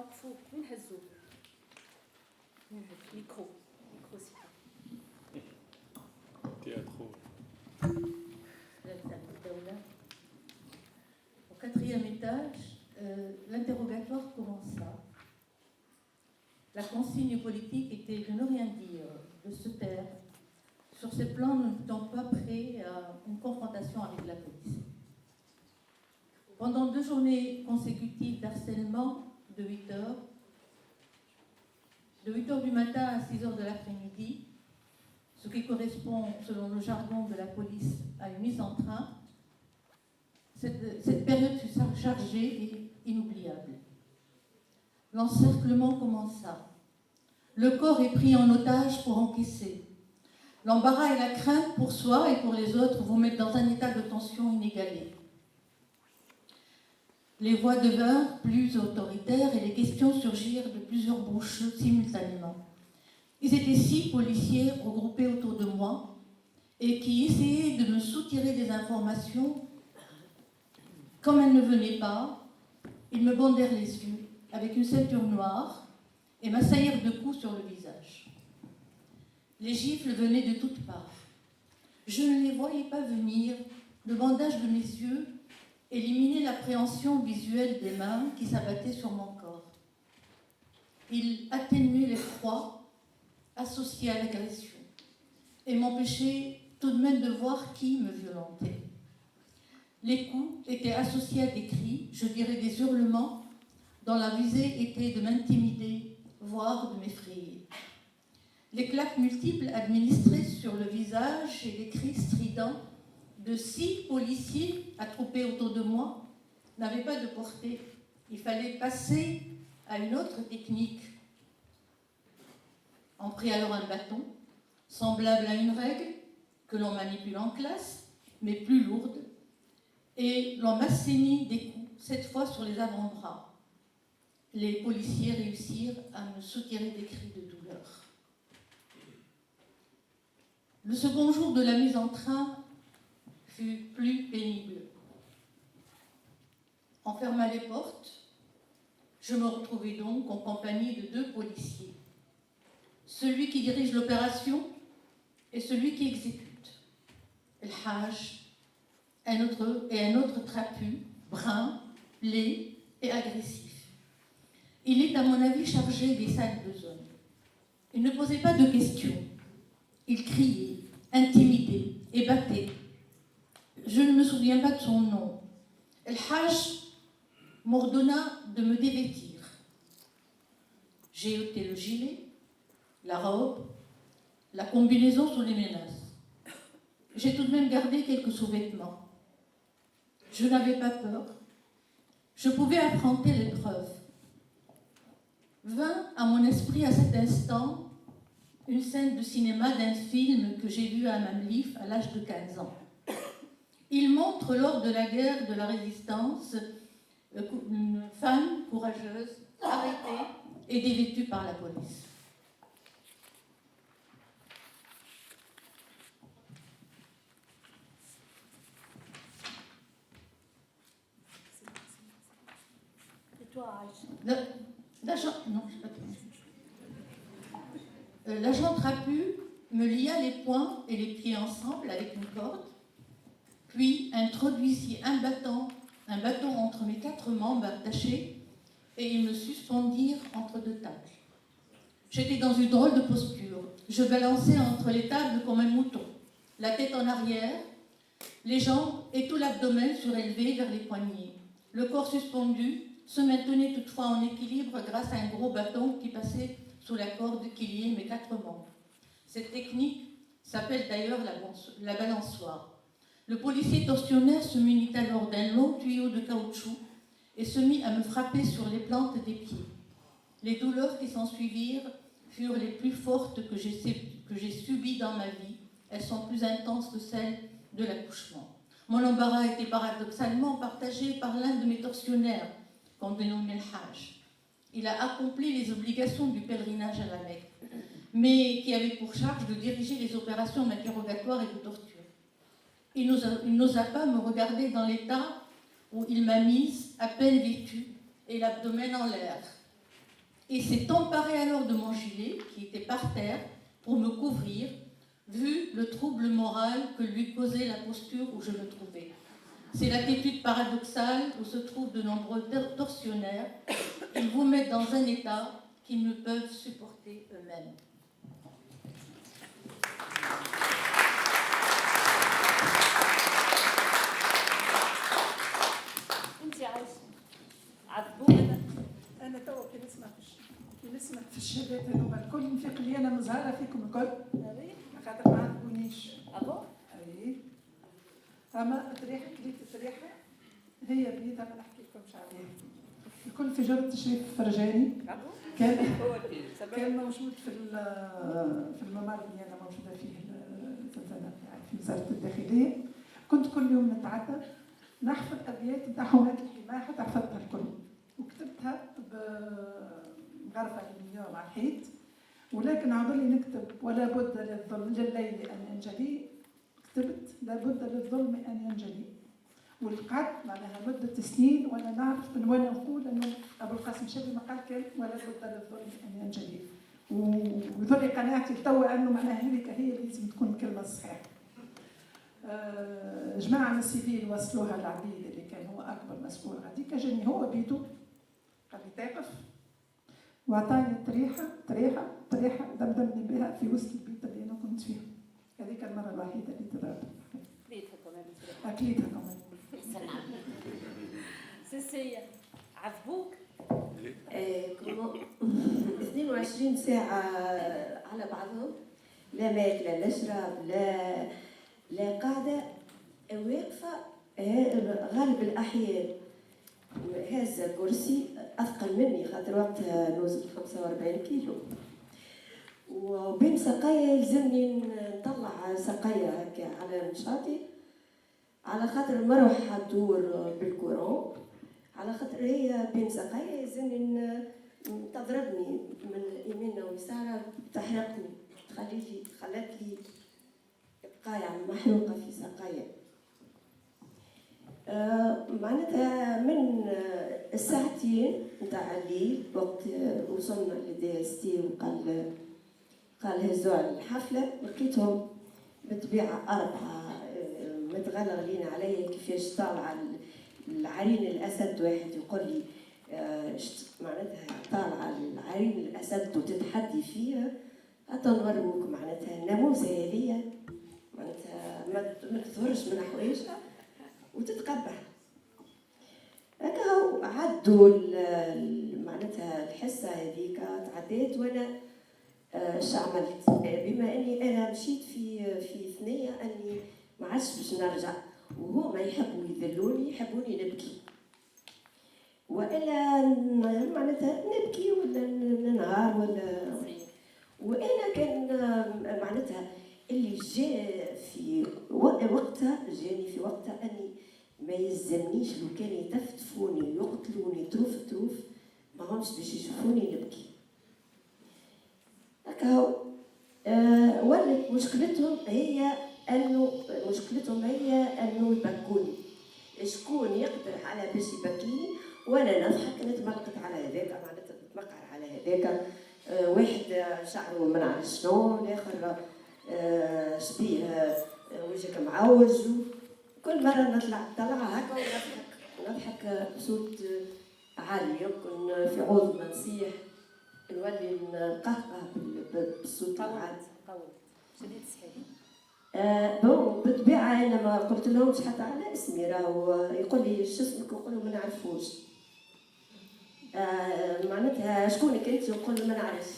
وقفوا وين هزوه ميكرو سي Au quatrième étage, l'interrogatoire commença. La consigne politique était de ne rien dire, de se taire. Sur ce plan, nous n'étions pas prêts à une confrontation avec la police. Pendant 2 journées consécutives d'harcèlement de 8 heures, de 8 heures du matin à 6 heures de l'après-midi, ce qui correspond, selon le jargon de la police, à une mise en train, cette période fut chargée et inoubliable. L'encerclement commença. Le corps est pris en otage pour encaisser. L'embarras et la crainte pour soi et pour les autres vous mettent dans un état de tension inégalé. Les voix devinrent plus autoritaires et les questions surgirent de plusieurs bouches simultanément. Ils étaient 6 policiers regroupés autour de moi et qui essayaient de me soutirer des informations. Comme elles ne venaient pas, ils me bandèrent les yeux avec une ceinture noire et m'assaillirent de coups sur le visage. Les gifles venaient de toutes parts. Je ne les voyais pas venir. Le bandage de mes yeux éliminait l'appréhension visuelle des mains qui s'abattaient sur mon corps. Il atténuait l'effroi associé à l'agression et m'empêchait tout de même de voir qui me violentait. Les coups étaient associés à des cris, je dirais des hurlements, dont la visée était de m'intimider, voire de m'effrayer. Les claques multiples administrées sur le visage et les cris stridents de 6 policiers attroupés autour de moi n'avaient pas de portée. Il fallait passer à une autre technique. On prit alors un bâton, semblable à une règle, que l'on manipule en classe, mais plus lourde, et l'on m'assénit des coups, cette fois sur les avant-bras. Les policiers réussirent à me soutirer des cris de douleur. Le second jour de la mise en train fut plus pénible. On ferma les portes. Je me retrouvai donc en compagnie de 2 policiers. Celui qui dirige l'opération et celui qui exécute. El Hajj, un autre trapu, brun, laid et agressif. Il est, à mon avis, chargé des sales besognes. Il ne posait pas de questions. Il criait, intimidait et battait. Je ne me souviens pas de son nom. El Hajj m'ordonna de me dévêtir. J'ai ôté le gilet, la robe, la combinaison sous les menaces. J'ai tout de même gardé quelques sous-vêtements. Je n'avais pas peur. Je pouvais affronter l'épreuve. Vint à mon esprit à cet instant une scène de cinéma d'un film que j'ai vu à Mamlif à l'âge de 15 ans. Il montre lors de la guerre de la résistance une femme courageuse, arrêtée et dévêtue par la police. Et toi, Aïcha? L'agent trapu me lia les poings et les pieds ensemble avec une corde, puis introduisit un bâton entre mes 4 membres attachés et ils me suspendirent entre 2 tables. J'étais dans une drôle de posture. Je balançais entre les tables comme un mouton, la tête en arrière, les jambes et tout l'abdomen surélevé vers les poignets. Le corps suspendu se maintenait toutefois en équilibre grâce à un gros bâton qui passait sous la corde qui liait mes 4 membres. Cette technique s'appelle d'ailleurs la balançoire. Le policier tortionnaire se munit alors d'un long tuyau de caoutchouc et se mit à me frapper sur les plantes des pieds. Les douleurs qui s'ensuivirent furent les plus fortes que j'ai subies dans ma vie. Elles sont plus intenses que celles de l'accouchement. Mon embarras était paradoxalement partagé par l'un de mes tortionnaires, qu'on dénommait le Hajj. Il a accompli les obligations du pèlerinage à la Mecque, mais qui avait pour charge de diriger les opérations d'interrogatoire et de torture. Il n'osa pas me regarder dans l'état où il m'a mise, à peine vêtue, et l'abdomen en l'air. et s'est emparé alors de mon gilet, qui était par terre, pour me couvrir, vu le trouble moral que lui causait la posture où je me trouvais. C'est l'attitude paradoxale où se trouvent de nombreux tortionnaires. Ils vous mettent dans un état qu'ils ne peuvent supporter eux-mêmes. انت عايشه عذبونا. انا توا كي نسمع في الشباب هذوما الكل نفيق لي انا مزهره فيكم الكل خاطر ما عرفونيش. ابو اي اما الريحه كليت الريحه هي بيدها ما نحكي لكمش عليها. الكل في جرة تشريف فرجاني كان موجود في الممر اللي انا موجوده فيه الزنزانه بتاعي في وزاره الداخليه. كنت كل يوم نتعدى نحفظ ابيات نتاع حماة الحمايه حتى حفظتها الكل وكتبتها بغرفه علميه مع الحيط. ولكن عمر لي نكتب ولا بد للظلم لليل ان ينجلي، كتبت لا بد للظلم ان ينجلي. والقعدت معناها مده سنين وانا نعرف من وين نقول انه ابو القاسم شابي ما قال كان ولا بد للظلم ان ينجلي. وذولي قناعتي توا انه معناها هذيك هي لازم تكون الكلمه الصحيحه. جماعه من السيفيل وصلوها العبيد اللي كان هو اكبر مسؤول هذيك، جاني هو بيدو قال لي توقف واعطاني طريحه دمدمني بها في وسط البيت اللي انا كنت فيه. هذيك المره الوحيده اللي تضربت. اكليتها كمان. اكليتها كمان. سيسية عذبوك؟ 22 ساعة على بعضهم، لا ماكلة لا شراب لا قاعدة واقفة. غالب الأحيان هازة كرسي أثقل مني خاطر وقتها نوزن 45 كيلو، وبين سقايا يلزمني نطلع سقايا هكا على نشاطي على خاطر المروحة تدور بالكورون، على خاطر هي بين سقايا يلزمني تضربني من يمين ويسارة تحرقني خلت لي بقايا محروقة في سقايا. معناتها من الساعتين نتاع الليل وقت وصلنا لدي اس تي قال هزوا على الحفلة، لقيتهم بالطبيعة 4 متغلغلين عليا كيفاش طالعة العرين الأسد. واحد يقول لي معناتها طالعة العرين الأسد وتتحدي فيها حتى نوروك معناتها الناموسة هذيا معناتها ما تظهرش من حوايجها وتتقبح. هكا عدوا معناتها الحصة هذيك تعديت وانا اش عملت؟ بما اني انا مشيت في ثنية اني ما عادش باش نرجع، وهما يحبوا يذلوني يحبوني نبكي، والا معناتها نبكي ولا ننهار وانا كان معناتها اللي جاء في وقتها جاني في وقتها اني ما يلزمنيش لو كان يتفتفوني يقتلوني تروف ما همش باش يشوفوني نبكي. هكا ولت مشكلتهم هي انه يبكوني. شكون يقدر على باش يبكيني وانا نضحك نتملقت على هذاك معناتها نتمقعر على هذاك. واحد شعره ما نعرف شنو، الاخر شبيه وجهك معوج. كل مرة نطلع هكا ونضحك بصوت عالي، يمكن في عوض ما نصيح نولي نقهقه بالصوت العالي. شديد صحيح. بالطبيعة أنا ما قلت لهمش حتى على اسمي، راهو يقول لي شو اسمك نقول له ما نعرفوش. معناتها شكونك أنت نقول له ما نعرفش.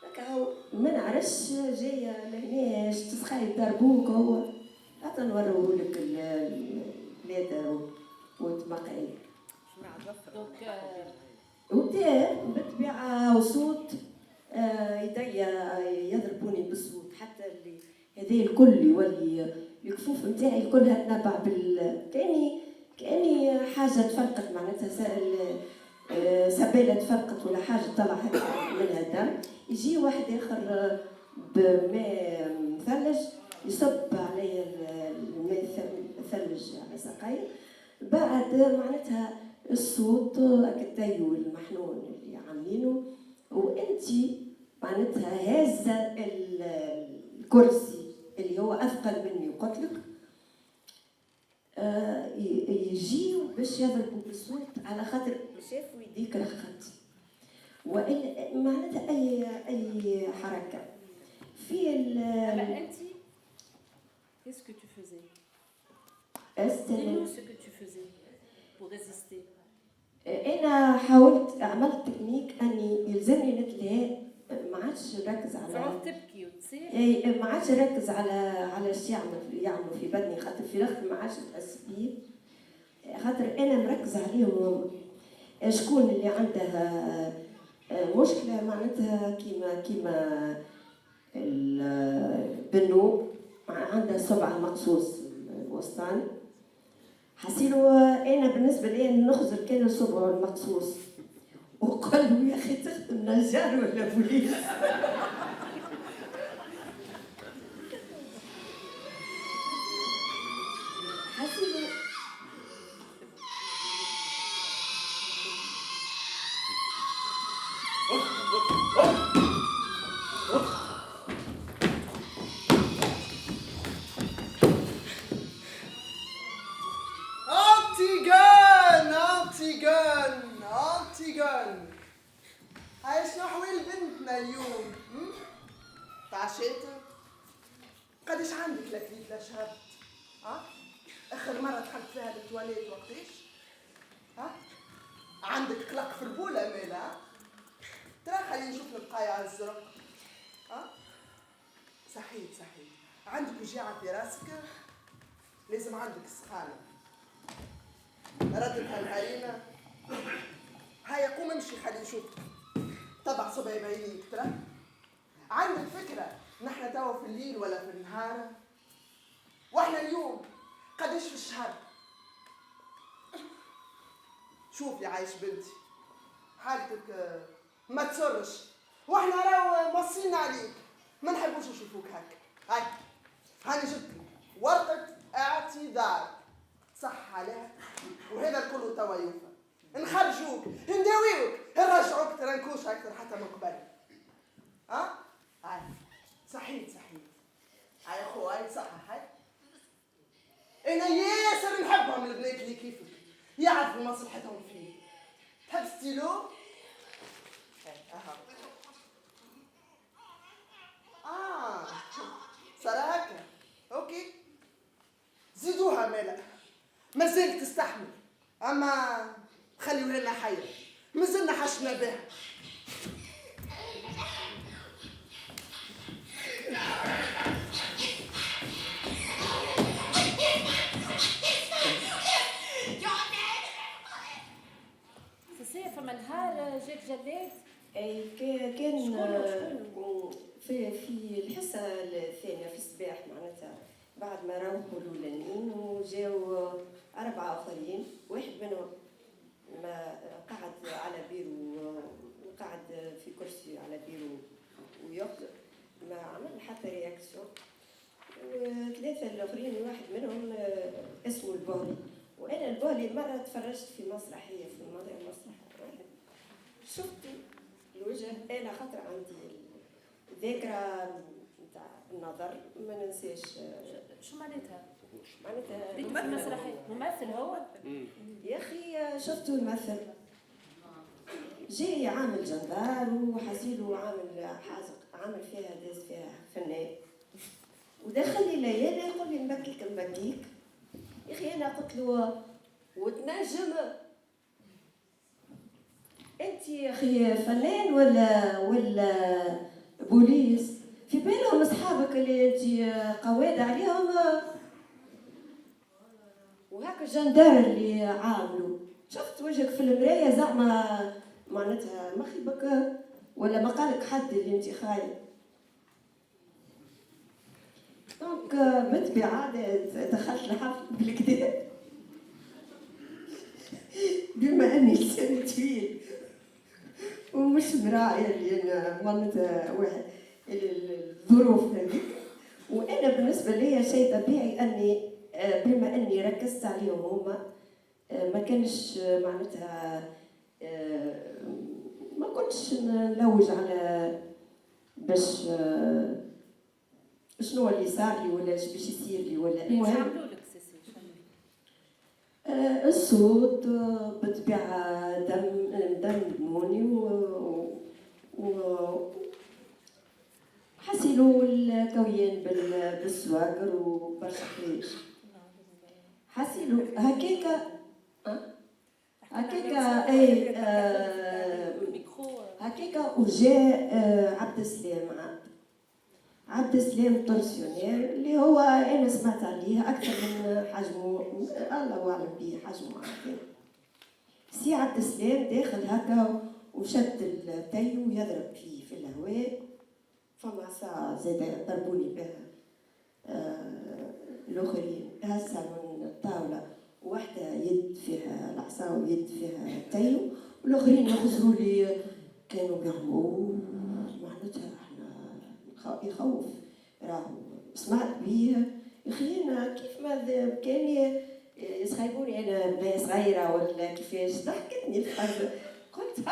هكا ما نعرفش جاية لهنا تسخاي ضربوك هو حتى نوريهولك البلاد والتمقعين. وبدا بالطبيعة وصوت يديا يضربوني بالصوت، حتى اللي هذا الكل يولي الكفوف نتاعي كلها تنبع كأني حاجة تفرقت معناتها سبالة تفرقت ولا حاجة طلع منها دم. يجي واحد آخر بماء مثلج يصب علي الماء الثلج على ساقي، بعد معناتها الصوت التيو المحنون اللي عاملينه وانت معناتها هازه الكرسي اللي هو اثقل مني وقلت لك يجيو باش يضربوا بالصوت على خاطر شافوا يديك رخت معناتها اي حركه في اما انت qu'est-ce que tu faisais dis-nous ce que tu faisais pour résister انا حاولت عملت تكنيك اني يلزمني نتلاقى ما عادش نركز على تبكي وتصيح ما عادش نركز على ايش يعملوا في بدني خاطر في الاخر ما عادش نحس بيه خاطر انا مركز عليهم شكون اللي عندها مشكله معناتها كيما البنوب عندها سبعه مقصوص الوسطاني حسيلو انا بالنسبه لي نخزر كان الصبع المقصوص وقال له يا اخي تخدم نجار ولا بوليس حسيلو أنتيغون هاي شنو حويل بنتنا اليوم؟ تعشيت؟ قديش عندك لكليت لشهد؟ آخر مرة دخلت فيها للتواليت وقتاش؟ عندك قلق في البولة مالا؟ ترى خلينا نشوف البقايا الزرق. صحيح عندك وجاعة في راسك؟ لازم عندك سخانة. ردتها العرينة. هيا قوم امشي خلي نشوفك. طبع صبعي باينين ترى. عندك فكرة نحن توا في الليل ولا في النهار؟ واحنا اليوم قديش في الشهر؟ شوف يا عايش بنتي حالتك ما تسرش واحنا راهو موصين عليك ما نحبوش نشوفوك هكا. هاني جبت ورقة اعتذار صح عليها وهذا كله توا يوفى. نخرجوك نداويوك نرجعوك ترنكوش اكثر حتى من قبل. صحيح هاي اخويا صح هاي. انا ياسر نحبهم البنات اللي كيفك يعرفوا مصلحتهم فيه. تحب ستيلو؟ سراكة اوكي زيدوها مالا ما زالت تستحمل اما خليوها لنا حيه مازلنا حشنا بها. فما نهار جاك جلاد؟ اي كان في الحصه الثانيه في الصباح معناتها بعد ما روحوا الاولانيين وجاو 4 آخرين واحد منهم ما قعد على بيرو وقعد في كرسي على بيرو وياخذ ما عمل حتى رياكسيون. وثلاثة الآخرين واحد منهم اسمه البولي وأنا البولي مرة تفرجت في مسرحية في مسرح شفت الوجه أنا خاطر عندي ذاكرة نتاع النظر ما ننساش. شو معناتها؟ معناتها ممثل هو؟ يا أخي شفته يمثل جاي عامل جندار وحسيله عامل فيها داز فيها فنان ودخل لي ليالي يقول لي نبكيك يا أخي أنا قلت له وتنجم أنت يا أخي فنان ولا بوليس في بالهم أصحابك اللي أنت قواد عليهم وهاك الجندار اللي عاملوا شفت وجهك في المراية زعما معناتها مخيبك ولا ما قالك حد اللي أنت خايب. دونك بالطبيعة دخلت الحفل بالكدا بما أني لساني طويل ومش مراعية اللي أنا معناتها واحد الظروف هذيك وأنا بالنسبة لي شيء طبيعي أني بما أني ركزت عليهم هما ما كانش معناتها ما كنتش نلوج على باش شنو اللي صار لي ولا اش باش يصير لي ولا المهم عملوا لك سيسي الصوت بالطبيعة دموني و حسيلو الكويان بالسواقر وبرشا حوايج حسيلو هكاكا اي هكاكا وجاء عبد السلام طرسيونير اللي هو انا سمعت عليه اكثر من حجمه الله اعلم به حجمه عارفين سي عبد السلام داخل هكا وشد التي ويضرب فيه في الهواء فما ساعة زاد ضربوني بها الاخرين هزة من الطاولة واحدة يد فيها العصا ويد فيها التيو والاخرين يخزروا لي كانوا يعملوا معناتها احنا يخوف راهو سمعت بيه يا اخي انا كيف ما كان يسخيبوني انا بنيه صغيره ولا كيفاش ضحكتني الحاجه قلت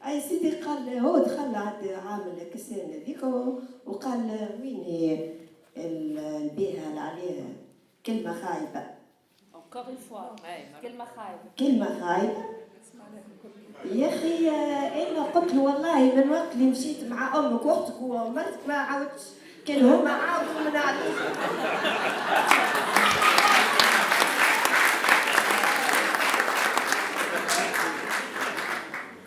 اي سيدي قال هو دخل عند عامل كسان هذيك وقال وين هي البيها اللي عليها كلمه خايبه encore une fois كلمه خايبه يا اخي انا قلت له والله من وقت اللي مشيت مع امك واختك ومرتك ما عاودتش كان هما عاودوا من عندك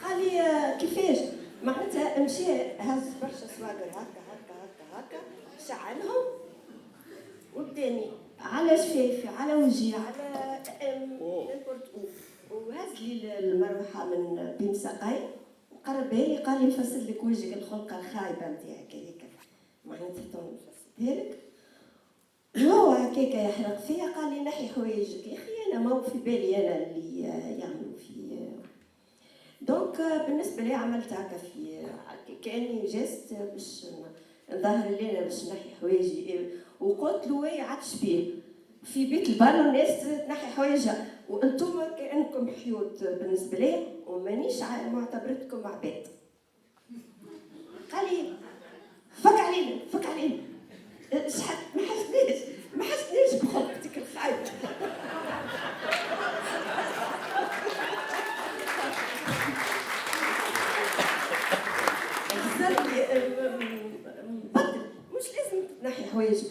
قال لي كيفاش معناتها مشى هز برشا سواقر هكا شعلهم وبداني على شفايفي على وجهي على وهز لي المروحه من بين ساقي وقربها لي قال لي نفسر لك وجهك الخلقه الخايبه نتاعك هذيك معناتها تو نفسرها لك وهو هكاك يحرق فيا قال لي نحي حوايجك يا اخي انا ما في بالي انا اللي يعملوا في دونك بالنسبه لي عملت هكا في كاني جست باش نظهر لي انا باش نحي حوايجي وقلت له وي عادش بيه في بيت البر الناس تنحي حوايجها وانتم كانكم حيوت بالنسبه لي ومانيش معتبرتكم عباد قال لي فك علينا شحال ما حسناش بخلقتك الخايبه بدل مش لازم تنحي حوايجك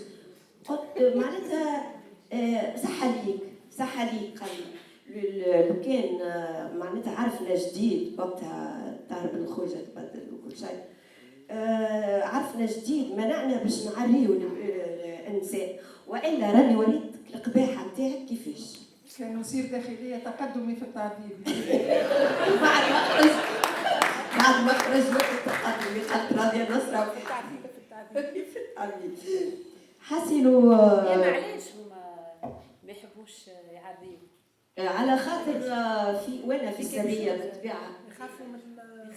قلت معناتها صح عليك قال لو كان معناتها عرفنا جديد وقتها تهرب الخوجه تبدل وكل شيء عرفنا جديد منعنا باش نعريو النساء والا راني وريتك القباحه نتاعك كيفاش كان وزير داخليه تقدمي في التعذيب بعد ما خرج التقدمي قالت راضيه نصره في التعذيب حسنوا معليش هما ما يحبوش يعريو على خاطر في وانا في السريه بالطبيعه يخافوا من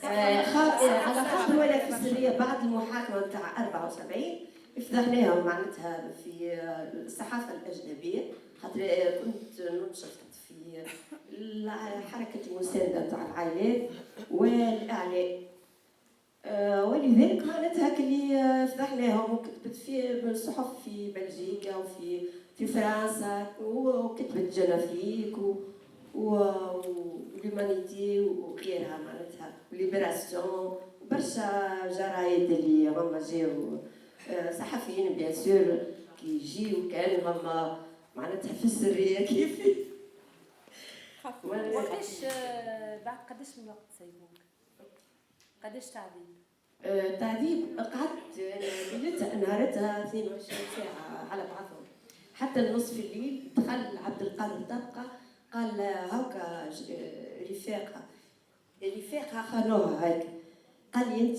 على خاطر وانا في السريه بعد المحاكمه نتاع 74 فضحناهم معناتها في الصحافه الاجنبيه خاطر كنت ننشط في حركه المسانده نتاع العائلات والاعلام ولذلك معناتها اللي فضحناهم وكتبت في الصحف في بلجيكا وفي فرنسا وكتبت جنافيك وليمانيتي وغيرها معناتها ليبراسيون وبرشا جرايد اللي هما جاو صحفيين بيان سور كي يجيو كان هما معناتها في السريه كيفي وقتاش بعد قداش من وقت سيبوك قداش تعذيب قعدت ليلتها نهارتها 22 ساعه على بعضهم حتى النصف الليل دخل عبد القادر طبقه قال هاكا رفاقها خانوها هيك قال لي انت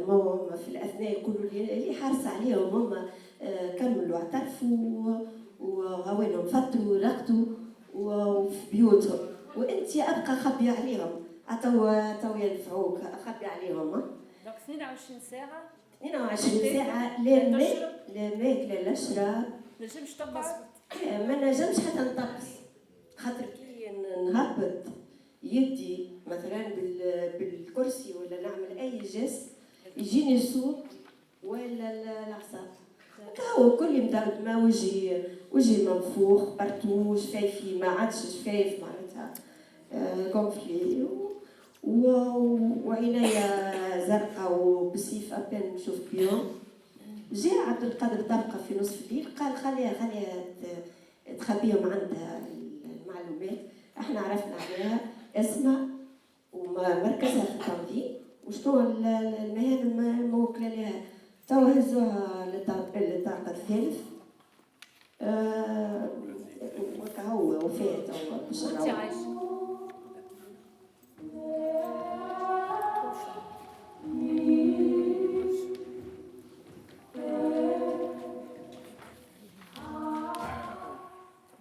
ماما في الاثناء يقولوا لي حارس عليهم هما كملوا اعترفوا وهوانهم فتروا رقدوا وفي بيوتهم وانت ابقى خبي عليهم تو ينفعوك خبي عليهم دونك 22 ساعه 22 ساعه لا ماكله لا شراب نجمش تقعد ما نجمش حتى نطبس خاطر كي نهبط يدي مثلا بالكرسي ولا نعمل اي جست يجيني صوت ولا الاعصاب هو كل مدرب ما وجهي منفوخ برتوش شفايفي ما عادش شفايف معناتها كونفلي وعينيا زرقاء وبسيف ابان نشوف بيهم. جاء عبد القادر طرقه في نصف الليل قال خليها تخبيهم عندها المعلومات. احنا عرفنا عليها اسمها ومركزها في التنظيم وشنو المهام الموكله لها. تو هزوها للطاقه الثالث وكهو وفات باش وانت عايشه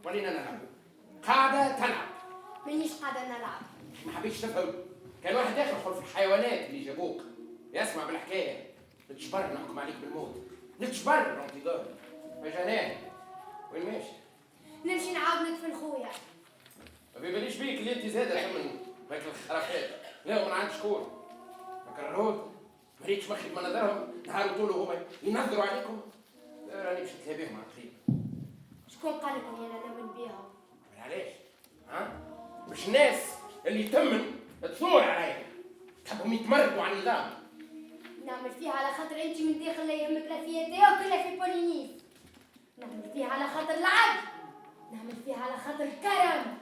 ولينا نلعب قاعدة تلعب. مانيش قاعدة نلعب. ما حبيتش تفهم. كان واحد يدخل في الحيوانات اللي جابوك يسمع بالحكاية. نتجبر نحكم عليك بالموت. نتجبر انتظار. فجنان. وين ماشي؟ نمشي نعاود ندفن خويا. ما بيبانيش بيك اللي انت زاده ثمن ماكل الخرافات. لا ما عندش كور. ما كرهوت. ما ريتش مخي بمناظرهم نهار طولوا هما ينظروا عليكم. راني باش نتلاقيهم على قريب. شكون قال لك اني انا نؤمن بيهم؟ علاش؟ ها؟ مش الناس اللي تمن تصور عليا. تحبهم يتمردوا على النظام. نعمل فيها على خاطر انت من داخل لا يهمك لا في يديا ولا في بولينيس. نعمل فيها على خاطر العدل. نعمل فيها على خاطر الكرم.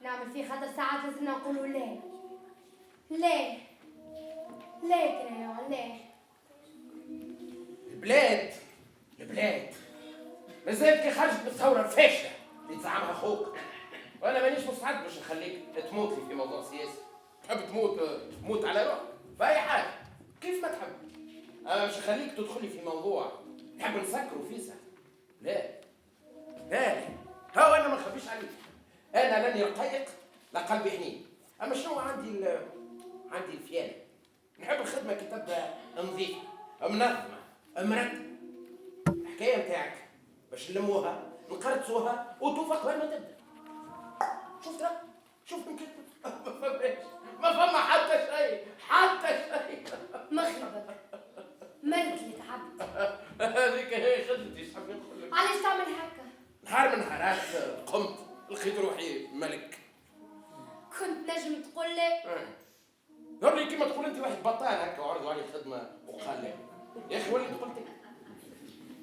نعمل فيها خاطر ساعات لازمنا نقولوا لا. لا. لا كريون لا. البلاد مازالت كي خرجت من الثوره الفاشله اللي تزعمها اخوك. وانا مانيش مستعد باش نخليك تموت لي في موضوع سياسي. تحب تموت على روحك في اي حاجه كيف ما تحب. انا مش نخليك تدخلي في موضوع نحب نسكروا فيه. لا هو انا ما نخبيش عليك. انا لن يرقيق لقلبي حنين. اما شنو عندي الفيانه. نحب الخدمه كي تبدا نظيفه منظمه مرتبه. الحكايه نتاعك باش نلموها نقرطوها وتوفق وين ما تبدا. شفت ما فما حتى شيء مخيبك مرت لك عبد. هذيك هي خدمتي. ايش حاب نقول لك؟ علاش تعمل هكا؟ نهار من نهارات قمت لقيت روحي ملك. كنت نجم تقول لي نوري كيما تقول انت واحد بطال هكا وعرضوا عليه خدمه وقال لي يا اخي ولي قلت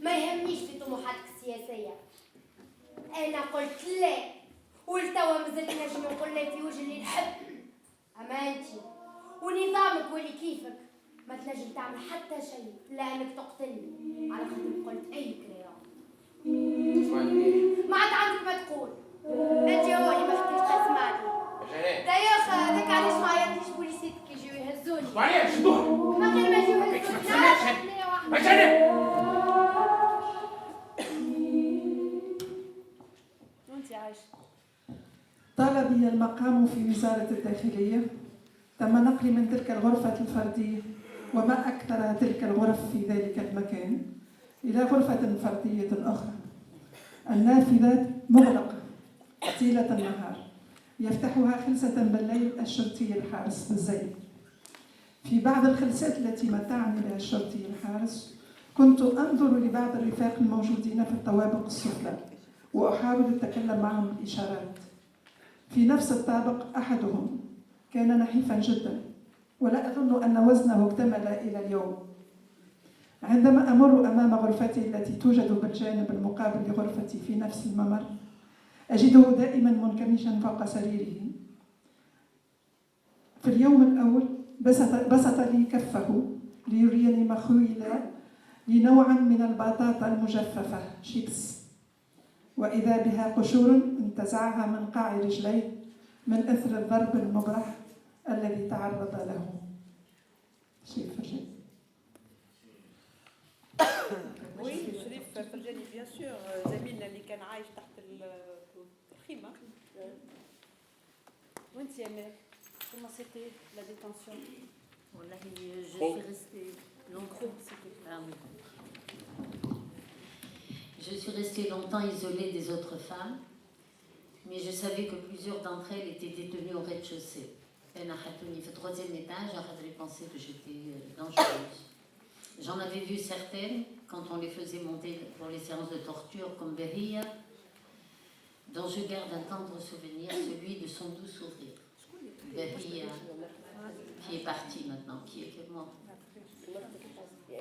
ما يهمنيش في طموحاتك السياسيه. انا قلت لا ولتوا مازلت نجم نقول لا في وجه اللي نحب. امانتي ونظامك ولي كيفك ما تنجم تعمل حتى شيء لانك تقتلني على خاطر قلت اي كلام. ما عاد عندك ما تقول. انت هو اللي ما حكيتش تسمعني. دايوخ هذاك علاش ما عيطليش بوليسيتك يجيو يهزوني. وعليها شدوها. ما غير ما يجيو يهزوني. وانت عايشه طال بي المقام في وزارة الداخلية. تم نقلي من تلك الغرفة الفردية وما أكثر تلك الغرف في ذلك المكان إلى غرفة فردية أخرى. النافذة مغلقة طيلة النهار. يفتحها خلسة بالليل الشرطي الحارس بالزين. في بعض الخلسات التي متعني بها الشرطي الحارس كنت أنظر لبعض الرفاق الموجودين في الطوابق السفلى وأحاول التكلم معهم بالإشارات. في نفس الطابق أحدهم كان نحيفا جدا ولا أظن أن وزنه اكتمل إلى اليوم. عندما أمر أمام غرفتي التي توجد بالجانب المقابل لغرفتي في نفس الممر أجده دائما منكمشا فوق سريره. في اليوم الأول بسط لي كفه ليريني مخيلا لنوعا من البطاطا المجففة شيبس، وإذا بها قشور انتزعها من قاع رجليه من أثر الضرب المبرح الذي تعرض له. شيء فرجاني. وي شريف فرجاني بيان سور زميلنا اللي كان عايش تحت الخيمة. وانت يا مال comment c'était la détention? والله je suis restée longtemps. Je suis restée longtemps isolée des autres femmes. mais je savais que plusieurs d'entre elles étaient détenues au rez-de-chaussée. أنا حطوني في troisième étage, j'ai pensé que j'étais dangereuse. J'en avais vu certaines quand on les faisait monter pour les séances de torture, comme Beria, dont je garde un tendre souvenir, celui de son doux sourire. Beria, qui est partie maintenant, qui est que moi.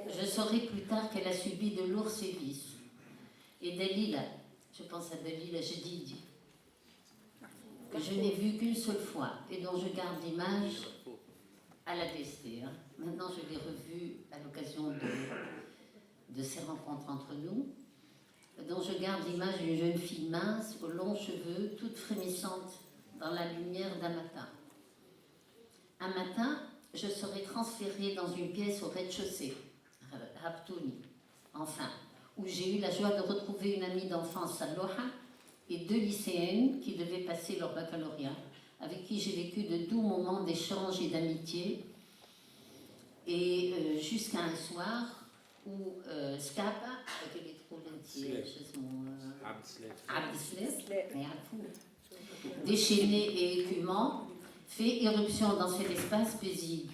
Je saurai plus tard qu'elle a subi de lourds sévices. Et Dalila, je pense à Dalila Jedidi, que je n'ai vue qu'une seule fois et dont je garde l'image à la DST. Maintenant, je l'ai revue à l'occasion de ces rencontres entre nous, dont je garde l'image d'une jeune fille mince, aux longs cheveux, toute frémissante dans la lumière d'un matin. Un matin, je serai transférée dans une pièce au rez-de-chaussée, Raptouni, enfin, où j'ai eu la joie de retrouver une amie d'enfance, Saloha, et 2 lycéennes qui devaient passer leur baccalauréat, avec qui j'ai vécu de doux moments d'échange et d'amitié, et jusqu'à un soir où Skapa, déchaîné et écumant, fait éruption dans cet espace paisible.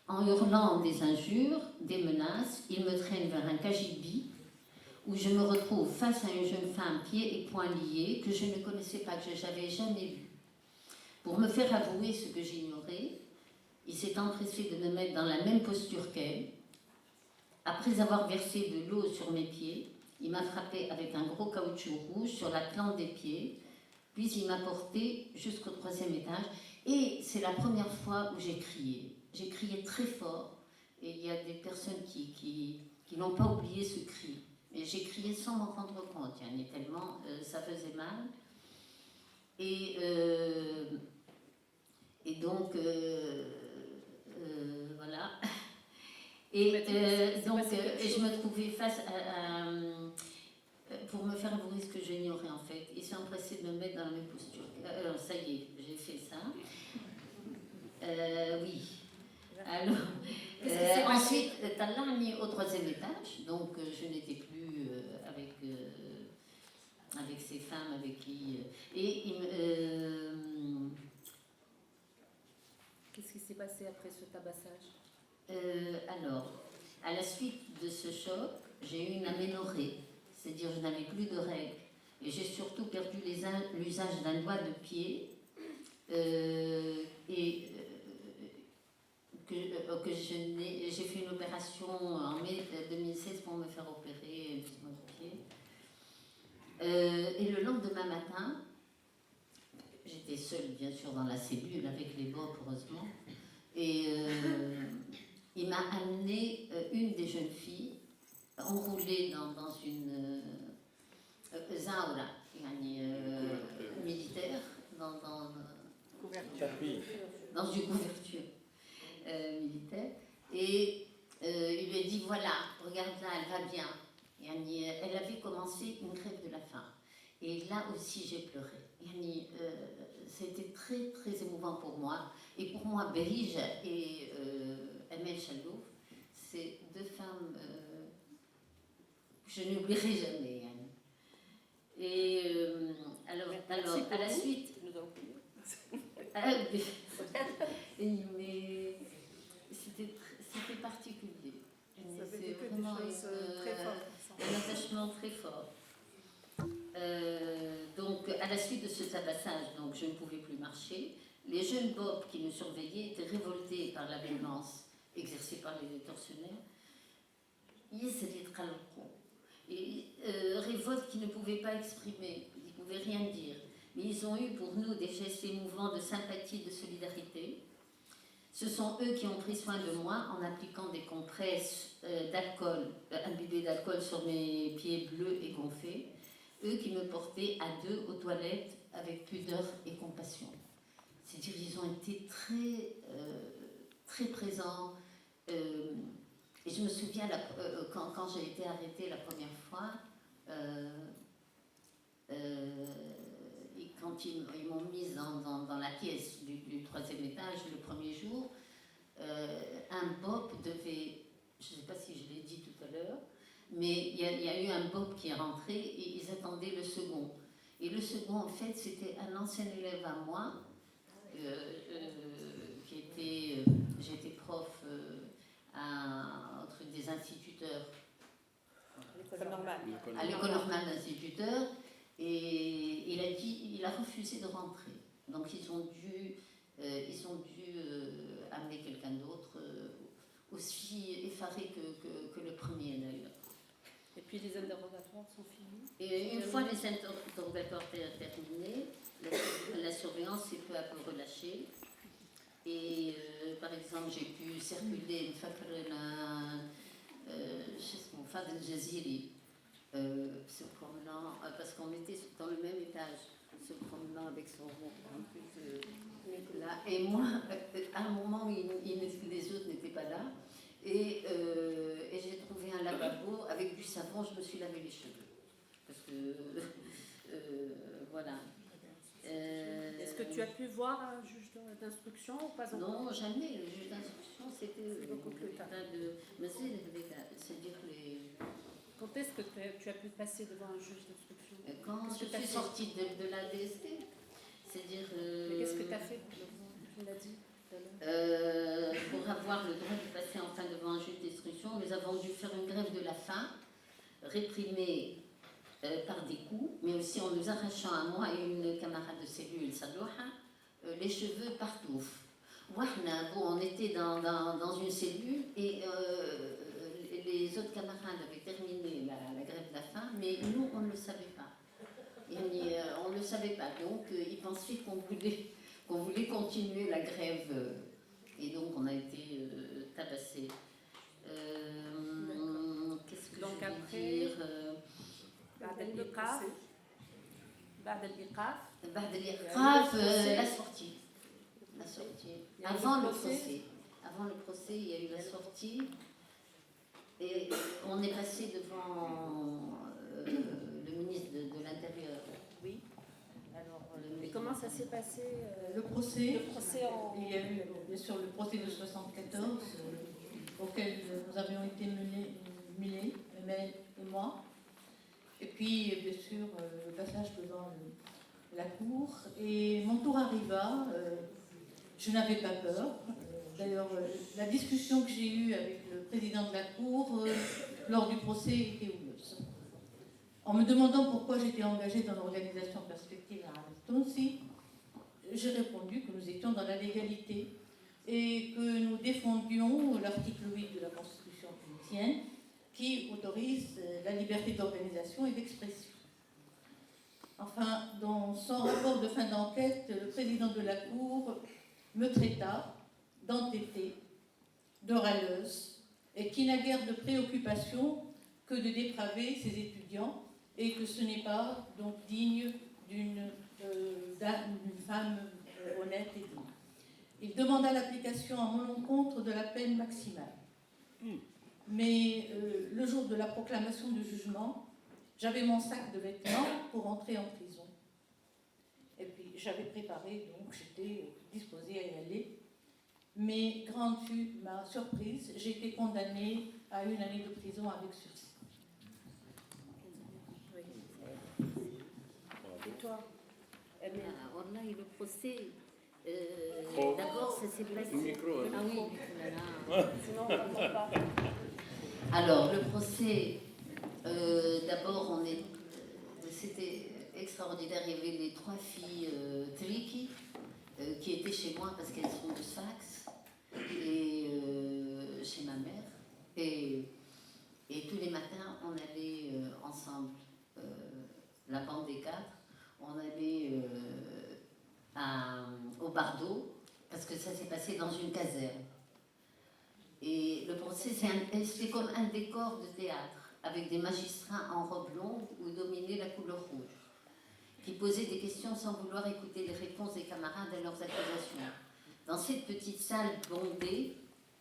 En hurlant des injures, des menaces, il me traîne vers un cagibi où je me retrouve face à une jeune femme pieds et poings liés que je ne connaissais pas, que je n'avais jamais vue. Pour me faire avouer ce que j'ignorais, il s'est empressé de me mettre dans la même posture qu'elle. Après avoir versé de l'eau sur mes pieds, il m'a frappé avec un gros caoutchouc rouge sur la plante des pieds, puis il m'a porté jusqu'au 3e étage. Et c'est la première fois où j'ai crié. J'ai crié très fort, et il y a des personnes qui n'ont pas oublié ce cri. Mais j'ai crié sans m'en rendre compte, tellement ça faisait mal. Et donc, voilà. Et donc, je me trouvais face à pour me faire avouer ce que j'ignorais en fait. Il s'est empressé de me mettre dans la même posture. Ça y est, j'ai fait ça. Oui. Alors, ensuite, Tallah a mis au 3e étage, donc je n'étais plus avec ces femmes avec qui. Et il me. Qu'est-ce qui s'est passé après ce tabassage? Alors, à la suite de ce choc, j'ai eu une aménorrhée, c'est-à-dire je n'avais plus de règles. Et j'ai surtout perdu l'usage d'un doigt de pied j'ai fait une opération en mai 2016 pour me faire opérer un petit doigt de pied. Et le lendemain matin, j'étais seule bien sûr dans la cellule avec les BOP heureusement, et il m'a amené une des jeunes filles enroulée dans une zaoura, militaire, dans une couverture militaire, et il lui a dit voilà, regarde là, elle va bien. Elle avait commencé une grève de la faim, et là aussi j'ai pleuré. C'était très très émouvant pour moi, et pour moi Berija et Amel Chalouf, c'est 2 femmes que je n'oublierai jamais. Et alors à la suite, mais c'était particulier. C'est vraiment un attachement très fort. Donc, à la suite de ce tabassage, donc, je ne pouvais plus marcher. Les jeunes BOP qui me surveillaient étaient révoltés par la violence exercée par les tortionnaires. Et révolte qu'ils ne pouvaient pas exprimer, ils ne pouvaient rien dire. Mais ils ont eu pour nous des gestes émouvants de sympathie, de solidarité. Ce sont eux qui ont pris soin de moi en appliquant des compresses d'alcool, imbibées d'alcool sur mes pieds bleus et gonflés. Eux qui me portaient à 2 aux toilettes avec pudeur et compassion. C'est-à-dire ils ont été très, très présents. Et je me souviens, quand j'ai été arrêtée la première fois, et quand ils m'ont mise dans la pièce du 3e étage le premier jour, un BOP devait, je ne sais pas si je l'ai dit tout à l'heure, mais il y a eu un BOP qui est rentré et ils attendaient le second. Et le second, en fait, c'était un ancien élève à moi, j'étais prof à un truc des instituteurs, à l'école normale d'instituteurs, et il a refusé de rentrer. Donc ils ont dû amener quelqu'un d'autre, aussi effaré que le premier d'ailleurs. Et puis les interrogatoires sont finis. Et une fois les interrogatoires terminés, la surveillance s'est peu à peu relâchée. Et par exemple, j'ai pu circuler une Fadel Jaziri, se promenant, parce qu'on était dans le même étage, se promenant avec son Nicolas. Et moi, à un moment, les autres n'étaient pas là. Et j'ai trouvé un lavabo avec du savon, je me suis lavé les cheveux. Parce que, voilà. Est-ce que tu as pu voir un juge d'instruction ou pas encore? Non, jamais. Le juge d'instruction, c'était beaucoup plus tard. C'est-à-dire les... Quand est-ce que tu as pu passer devant un juge d'instruction? Quand je suis sortie de la DST, c'est-à-dire... Mais qu'est-ce que tu as fait? Tu l'as dit tout à l'heure. Pour avoir le droit de passer enfin devant un juge d'instruction, nous avons dû faire une grève de la faim, réprimée par des coups, mais aussi en nous arrachant à moi et une camarade de cellule, Sadouha, les cheveux partout. On était dans une cellule et les autres camarades avaient terminé la grève de la faim, mais nous, on ne le savait pas. On ne le savait pas, donc ils pensaient qu'on voulait continuer la grève, et donc on a été tabassés. Qu'est-ce que donc je veux après, dire بعد الإيقاف la sortie. Avant le procès, il y a eu la sortie. Et on est passé devant le ministre de l'Intérieur. Oui. Alors, et comment ça s'est passé Le procès en... Il y a eu bien sûr le procès de 74 auquel nous avions été mêlés, Emel et moi. Et puis bien sûr le passage devant la cour. Et mon tour arriva. Je n'avais pas peur. D'ailleurs, la discussion que j'ai eue avec le président de la cour lors du procès était houleuse. En me demandant pourquoi j'étais engagée dans l'organisation Perspective à Tounsi, j'ai répondu que nous étions dans la légalité et que nous défendions l'article 8 de la Constitution tunisienne qui autorise la liberté d'organisation et d'expression. Enfin, dans son rapport de fin d'enquête, le président de la Cour me traita d'entêtée, de râleuse, et qui n'a guère de préoccupation que de dépraver ses étudiants, et que ce n'est pas donc digne d'une femme honnête et digne. Il demanda l'application à mon encontre de la peine maximale. Mais le jour de la proclamation du jugement, j'avais mon sac de vêtements pour entrer en prison. Et puis j'avais préparé, donc j'étais disposée à y aller. Mais grande fut ma surprise, j'ai été condamnée à 1 année de prison avec sursis. Et toi? Wallahi, le procès, d'abord ça s'est passé... Ah oui, sinon on ne pas. Alors, le procès, d'abord, c'était extraordinaire. Il y avait les 3 filles Triki qui étaient chez moi parce qu'elles sont de Sfax et chez ma mère. Et tous les matins, on allait ensemble, la bande des 4, on allait au Bardo parce que ça s'est passé dans une caserne. Et le procès, c'est comme un décor de théâtre, avec des magistrats en robe longue où dominait la couleur rouge, qui posaient des questions sans vouloir écouter les réponses des camarades à leurs accusations. Dans cette petite salle bondée,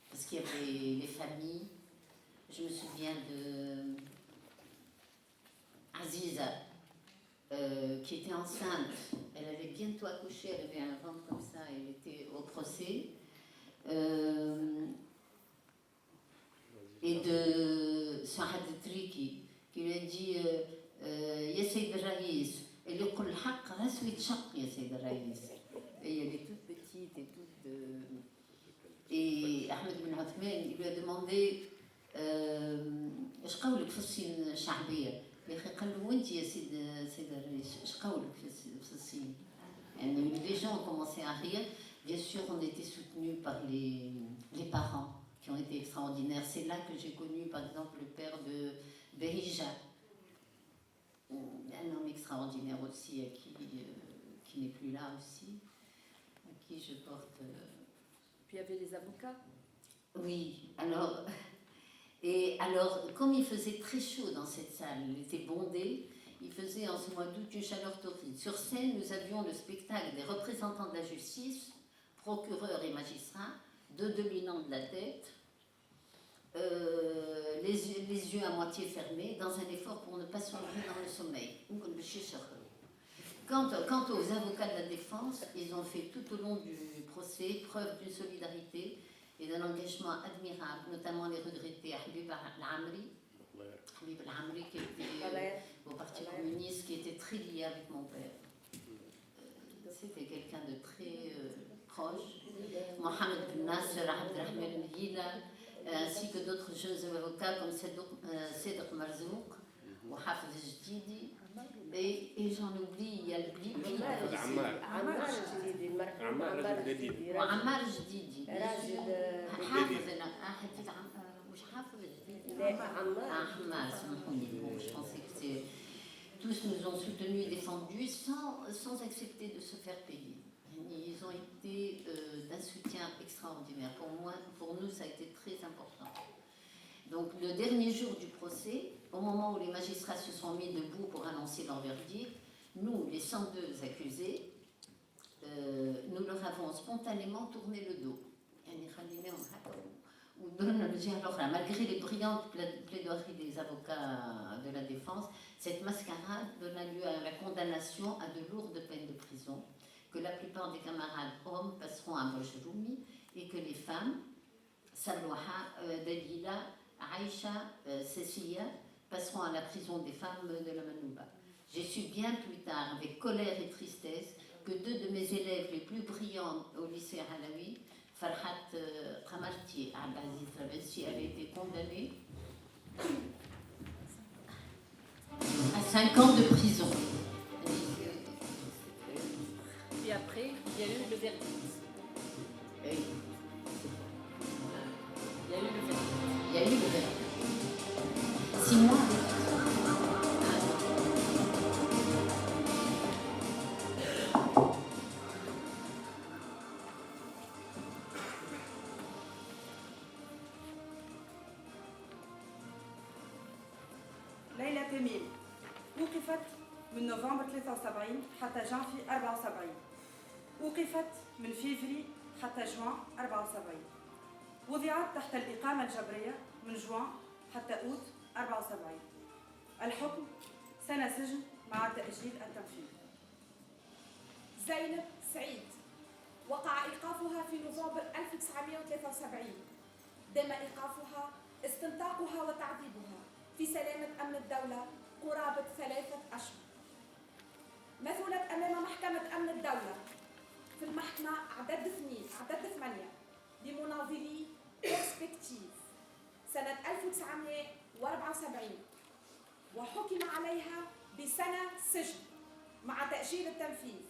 parce qu'il y avait les familles, je me souviens de Aziza, qui était enceinte. Elle avait bientôt accouché, elle avait un ventre comme ça, elle était au procès. Et de Saad Triki, qui lui a dit Yassid Raïs, et اللي يقول الحق راسه يتشق يا سيد الرئيس. هي اللي toute petite et toute et Ahmed Ben Othman il lui a demandé ايش قولك في الصين الشعبيه؟ يا اخي قال له وانت يا سيد الرئيس ايش قولك في الصين؟ يعني les gens ont commencé à rire. Bien sûr, on était soutenus par les parents qui ont été extraordinaires. C'est là que j'ai connu, par exemple, le père de Behija, un homme extraordinaire aussi, qui n'est plus là aussi, à qui je porte... Puis il y avait les avocats. Oui, alors, comme il faisait très chaud dans cette salle, il était bondé, il faisait en ce mois d'août une chaleur torride. Sur scène, nous avions le spectacle des représentants de la justice, procureurs et magistrats, deux dominants de la tête, les yeux à moitié fermés, dans un effort pour ne pas sombrer dans le sommeil. Quant aux avocats de la défense, ils ont fait tout au long du procès preuve d'une solidarité et d'un engagement admirable, notamment les regrettés Habib Al-Amri, qui était au Parti communiste, qui était très lié avec mon père. C'était quelqu'un de très proche. Mohamed Ben Nasser, Abdelrahman Hila, ainsi que d'autres jeunes avocats comme Cédric Marzouk ou Hafez Jdidi. Et j'en oublie, il y a le Bli. وعمار جديدي حافظ سامحوني. Je pensais que tous nous ont soutenus et défendus sans accepter de se faire payer. Ils ont été d'un soutien extraordinaire. Pour nous, ça a été très important. Donc, le dernier jour du procès, au moment où les magistrats se sont mis debout pour annoncer leur verdict, nous, les 102 accusés, nous leur avons spontanément tourné le dos. Malgré les brillantes plaidoiries des avocats de la défense, cette mascarade donna lieu à la condamnation à de lourdes peines de prison, que la plupart des camarades hommes passeront à Bojroumi et que les femmes, Salouha, Dalila, Aïcha, Cécilia, passeront à la prison des femmes de la Manouba. J'ai su bien plus tard, avec colère et tristesse, que deux de mes élèves les plus brillants au lycée Alaoui, Farhat Qamarti et Abdelaziz Rabassi, avaient été condamnés à 5 ans de prison. Puis après, il y a eu le verdict. Oui. Il y a eu le verdict. Il y a eu le verdict. 6 mois. ليلى تميم وقفت من نوفمبر 73 حتى جانفي 74. وقفت من فيفري حتى جوان 74. وضعت تحت الإقامة الجبرية من جوان حتى أوت 74. الحكم سنة سجن مع تأجيل التنفيذ. زينب سعيد وقع إيقافها في نوفمبر 1973. تم إيقافها استنطاقها وتعذيبها في سلامة أمن الدولة قرابة 3 أشهر. مثلت أمام محكمة أمن الدولة في المحكمة عدد 8 لمناظري برسبكتيف سنة 1974 وحكم عليها بسنة سجن مع تأجيل التنفيذ.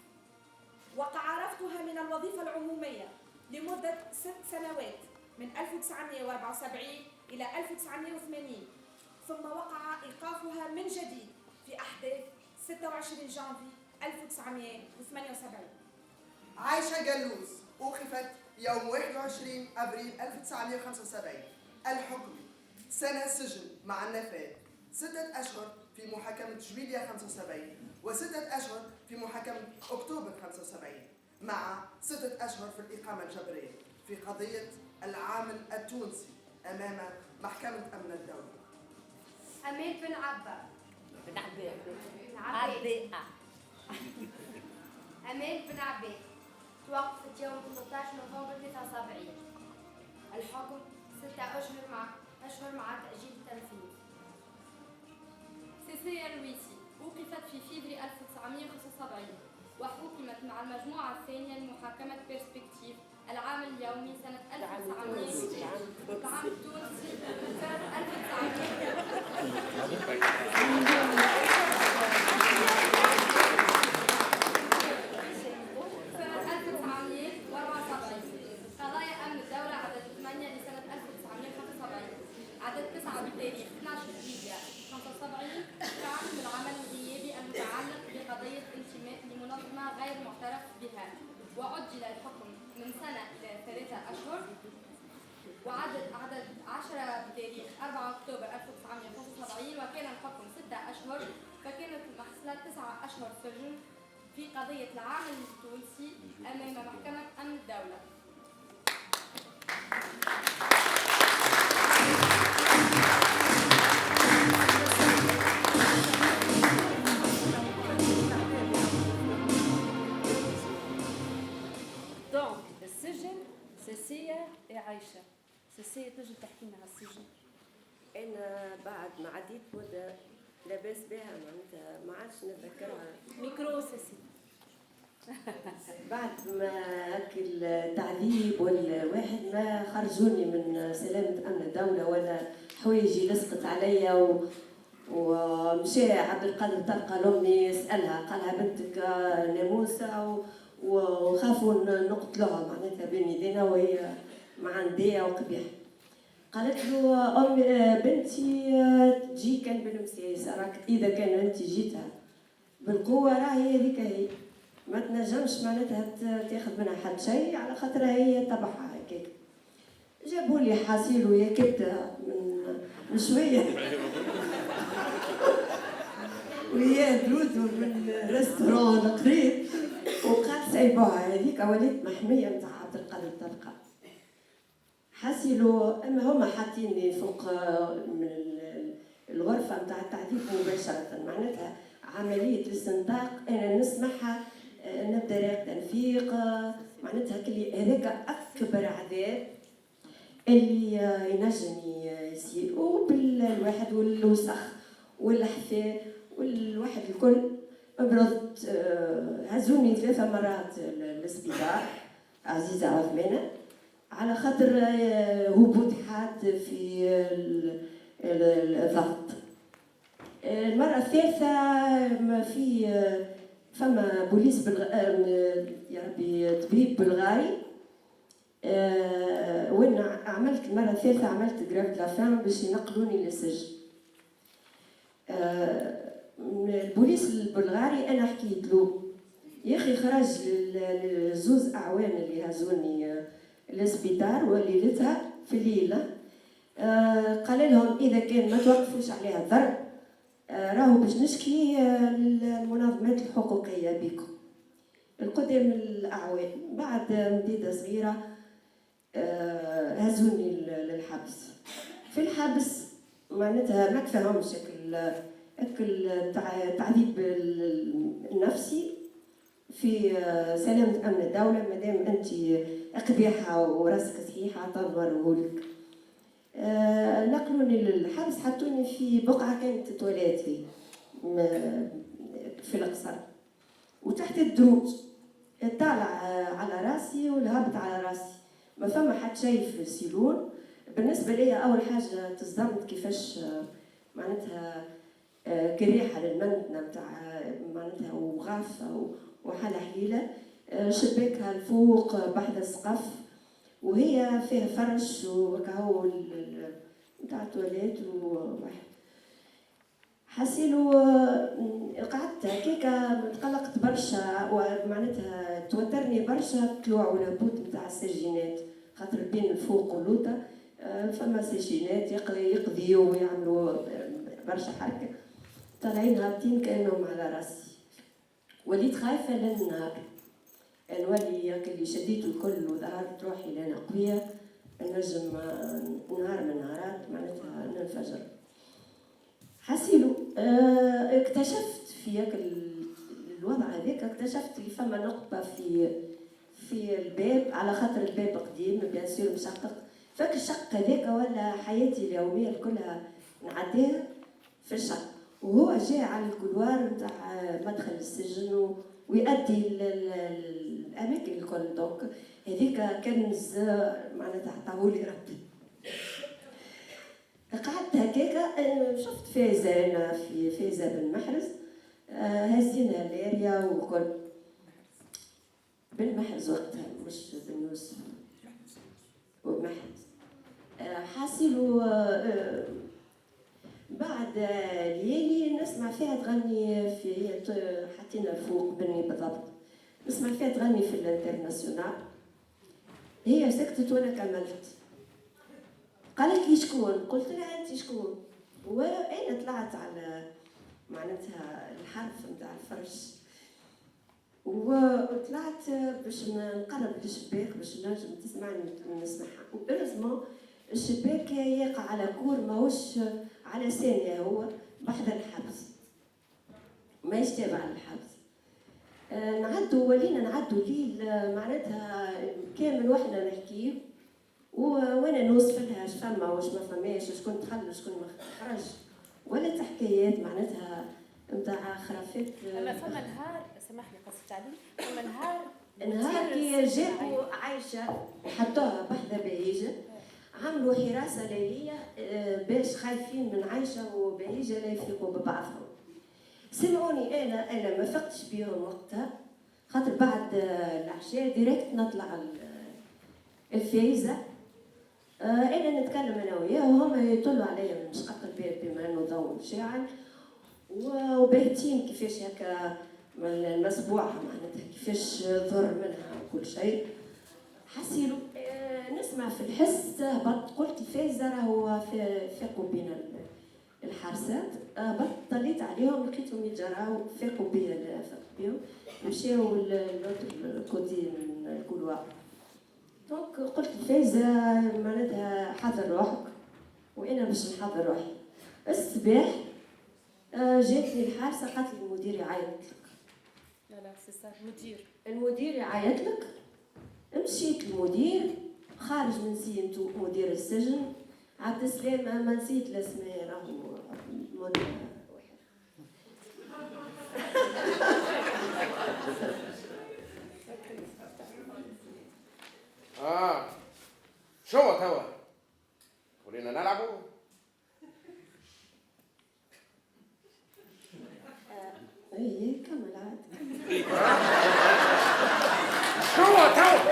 وقع رفضها من الوظيفة العمومية لمدة 6 سنوات من 1974 إلى 1980، ثم وقع إيقافها من جديد في أحداث 26 جانفي 1978. عايشة جلوس أوقفت يوم 21 أبريل 1975. الحكم سنة سجن مع النفاذ، 6 أشهر في محاكمة جويلية 75 و6 أشهر في محاكمة أكتوبر 75 مع 6 أشهر في الإقامة الجبرية في قضية العامل التونسي أمام محكمة أمن الدولة. أمين بن عبا أمين بن عباد توقفت يوم 13 نوفمبر 73. الحكم 6 أشهر مع تأجيل التنفيذ. سيسيا لويسي وقفت في فيفري 1975 75 وحكمت مع المجموعة الثانية لمحاكمة بيرسبكتيف العام اليومي سنة 1900 العام التونسي سنة 1974 قضايا أمن الدولة عدد 8 لسنة 1975 عدد 9 بتاريخ 12 يوليو 75 كان بالعمل الغيابي المتعلق بقضية انتماء لمنظمة غير معترف بها وعجل الحكم من سنة إلى 3 أشهر وعدد 10 بتاريخ 4 أكتوبر 1975 وكان الحكم 6 أشهر فكانت المحصلة 9 أشهر سجن في قضية العامل التونسي أمام محكمة أمن الدولة. دونك السجن سيسية يا عايشة، سيسية تجي تحكي لنا على السجن. انا بعد ما عديت مده لاباس بها معناتها ما عادش نتذكرها. ميكرو سيسي. بعد ما هاك التعذيب والواحد ما خرجوني من سلامة أمن الدولة ولا حوايجي لصقت عليا ومشى عبد القادر طلقة لأمي يسألها قالها بنتك ناموسة وخافوا نقتلوها معناتها بين يدينا وهي معندية وقبيحة. قالت له أمي بنتي تجي كان بالمسيس راك إذا كان أنت جيتها بالقوة راهي هذيك هي ما تنجمش معناتها تاخذ منها حد شيء على خاطرها هي تبعها هكاك. جابوا لي حاصيل ويا كبده من شويه ويا درود من ريستورون قريب وقال سايبوها هذيك وليت محميه نتاع عبد القادر الطلقه. حاسيلو اما هما حاطيني فوق من الغرفه نتاع التعذيب مباشره معناتها عمليه الاستنطاق انا نسمعها نبدا راقده نفيق معناتها كلي هذاك اكبر عذاب اللي ينجم يصير وبالواحد والوسخ والحفاء والواحد الكل برضت. هزوني 3 مرات للسبيطار عزيزه عثمانه على خاطر هبوط حاد في الضغط. المره الثالثه ما في فما بوليس يا ربي طبيب بلغاري وين عملت المره الثالثه عملت جراف لافام باش ينقلوني للسجن. البوليس البلغاري انا حكيت له يا اخي خرج لزوز اعوان اللي هزوني للسبيطار وليلتها في الليله قال لهم اذا كان ما توقفوش عليها الضرب راهو باش نشكي للمنظمات الحقوقيه بكم. القدام الاعوان بعد مديده صغيره هزوني للحبس. في الحبس معناتها ما كفاهمش التعذيب النفسي في سلامة أمن الدولة مادام أنت قبيحة وراسك صحيحة تنورهولك. نقلوني للحبس حطوني في بقعة كانت تواليت في القصر وتحت الدروج طالع على راسي والهبط على راسي ما فما حد شيء في السيلون. بالنسبة لي أول حاجة تصدمت كيفاش معناتها كريحة للمنتنة متاع معناتها وغافة وحالة حليلة شباكها الفوق بحذا السقف وهي فيها فرش وكهو متاع التواليت وواحد حسيلو قعدت هكاكا تقلقت برشا ومعناتها توترني برشا طلوع والهبوط متاع السجينات خاطر بين الفوق واللوطة فما سجينات يقضيوا ويعملوا برشا حركة طالعين هابطين كأنهم على راسي. وليت خايفة للنهار نولي اللي شديت الكل وظهرت روحي لأنا قوية نجم نهار من نهارات معناتها ننفجر. حسيلو اكتشفت في هاك الوضع هذاك اكتشفت اللي فما نقطة في الباب على خاطر الباب قديم بيان سور مشقق فاك الشق هذاك ولا حياتي اليومية كلها نعديها في الشق وهو جاء على الكولوار نتاع مدخل السجن ويؤدي الاماكن الكل. دونك هذيك كنز معناتها عطاهولي ربي. قعدت هكاكا شفت فايزه، انا في فايزه بن محرز هزينا لاريا وكل بن محرز وقتها مش بن يوسف ومحرز. حاسيلو بعد ليالي نسمع فيها تغني في حطينا الفوق بني بالضبط، نسمع فيها تغني في الانترناسيونال. هي سكتت وانا كملت. قالت لي شكون؟ قلت لها انت شكون؟ وانا طلعت على معناتها الحرف نتاع الفرش وطلعت باش نقرب للشباك باش نجم تسمعني نسمعها. وإرزمو الشباك يقع على كور ماهوش على ثانية، هو بحذا الحبس ما يشتبع على الحبس. ولينا نعدوا ليل معناتها كامل وحنا نحكيه وانا نوصف لها اش فما واش ما فماش، شكون دخل وشكون ما خرج، ولا حكايات معناتها نتاع خرافات. اما فما نهار سامحني قصت عليك، فما نهار كي جابوا عايشه حطوها بحذا بهيجه، عملوا حراسه ليليه باش خايفين من عايشه وبهيجه لا يفيقوا ببعضهم. سمعوني انا ما فقتش بيهم وقتها، خاطر بعد العشاء ديريكت نطلع الفايزه. انا نتكلم انا وياه وهم يطلوا عليا من شقق الباب بما انه ضوء مشاعل وباهتين كيفاش هكا المسبوعه معناتها كيفاش ضر منها وكل شيء. حسيلو نسمع في الحس هبط، قلت الفايزه راهو فاقوا بين الحارسات. طليت عليهم لقيتهم يتجراو فاقوا بيهم مشاو الكوتي من الكولوار. دونك قلت الفايزه معناتها حضر روحك وانا باش نحضر روحي. الصباح جاتني الحارسه قالت لي المدير يعيط لك. لا سي صار المدير يعيط لك. مشيت للمدير خارج من سيمتو مدير السجن عبد السلام، ما نسيت الاسماء راهو مدير شو توا؟ ولينا نلعبوا؟ ايه كمل عاد. شو توا؟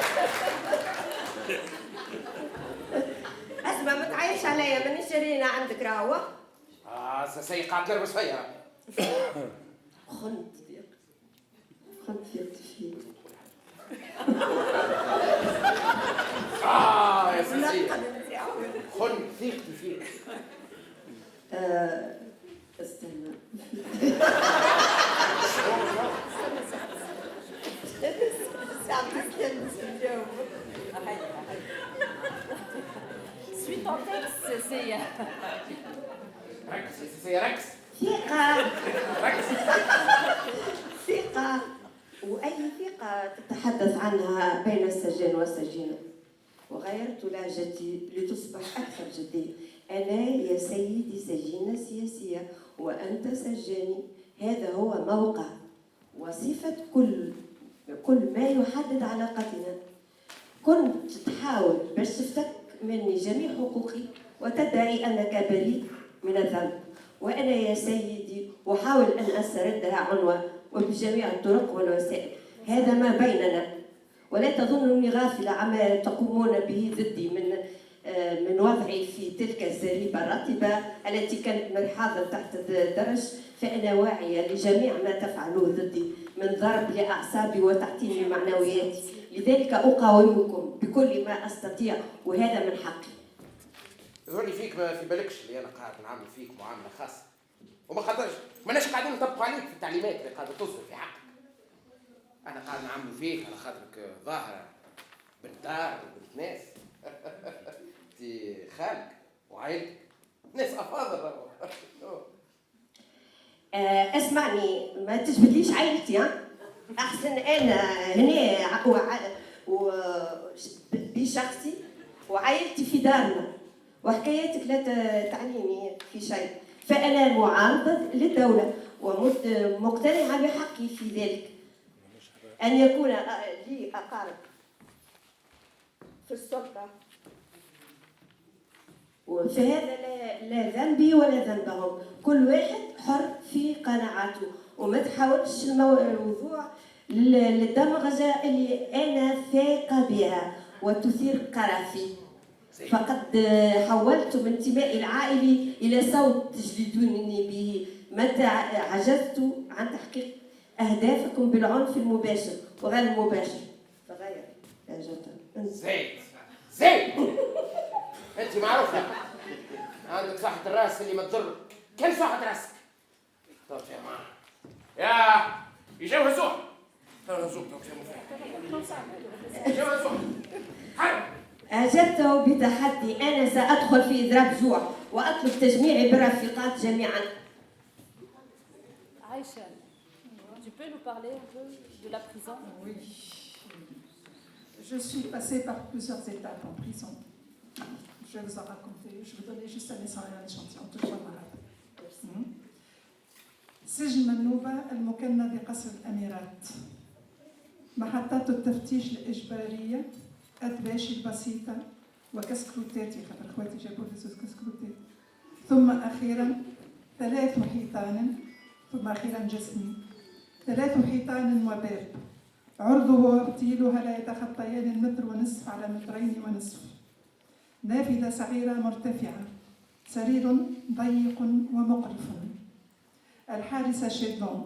اسمع ما تعيش عليا مانيش شرينا عندك راهو. سي قاعد تلبس فيا. خنت فيك فيك. يا سيدي خن فيك استنى. Suite en texte, c'est... ركز. ثقة وأي ثقة تتحدث عنها بين السجان والسجينة. وغيرت لهجتي لتصبح أكثر جدية. أنا يا سيدي سجينة سياسية وأنت سجاني. هذا هو موقع وصفة كل ما يحدد علاقتنا. كنت تحاول باش تفتك مني جميع حقوقي وتدعي أنك بريء من الذنب، وأنا يا سيدي أحاول أن أستردها عنوة وبجميع الطرق والوسائل. هذا ما بيننا، ولا تظنني غافلة عما تقومون به ضدي من وضعي في تلك الزريبة الرطبة التي كانت مرحاضة تحت الدرج. فأنا واعية لجميع ما تفعلوه ضدي من ضرب لأعصابي وتعطيل معنوياتي، لذلك أقاومكم بكل ما أستطيع وهذا من حقي. ظني فيك ما في بالكش اللي أنا قاعد نعمل فيك معاملة خاصة، وما خاطرش ماناش قاعدين نطبقوا عليك في التعليمات اللي قاعدة تصرف في حقك. أنا قاعد نعمل فيك على خاطرك ظاهرة بنت دار وبنت ناس. انت خالك وعائلتك ناس أفاضل. اسمعني ما تجبدليش عائلتي، ها احسن انا هنا بشخصي وعائلتي في دارنا، وحكاياتك لا تعنيني في شيء. فانا معارضه للدوله ومقتنعه بحقي في ذلك. أن يكون لي أقارب في السلطة، فهذا لا ذنبي ولا ذنبهم، كل واحد حر في قناعاته، وما تحاولش الموضوع للدمغجة اللي أنا ثاقة بها وتثير قرفي. فقد حولت من انتمائي العائلي إلى صوت تجلدونني به متى عجزت عن تحقيق أهدافكم بالعنف المباشر وغير المباشر. فغير يا جدع زيد انت معروفة عندك صحة الراس اللي ما تضرك. كم صحة راسك؟ طب يا معاه يا يجوزوه يجوزوه أجبته بتحدي، أنا سأدخل في إضراب جوع وأطلب تجميعي بالرفيقات جميعا. Aïcha, tu peux nous parler un peu de la prison? Oui. Je suis passée par plusieurs étapes en prison. Je vais vous en raconter. Je vais vous donner juste un échantillon. سجن منوبة المكنة بقصر الأميرات، محطات التفتيش الإجبارية، أدباشي البسيطة وكسكروتاتي، خاطر خواتي جابوا لي زوج كسكروتات، ثم أخيرا 3 حيطان، ثم أخيرا جسمي 3 حيطان وباب عرضه وطيلها لا يتخطيان 1.5 متر على 2.5 متر، نافذة صغيرة مرتفعة، سرير ضيق ومقرف، الحارسة شيطان،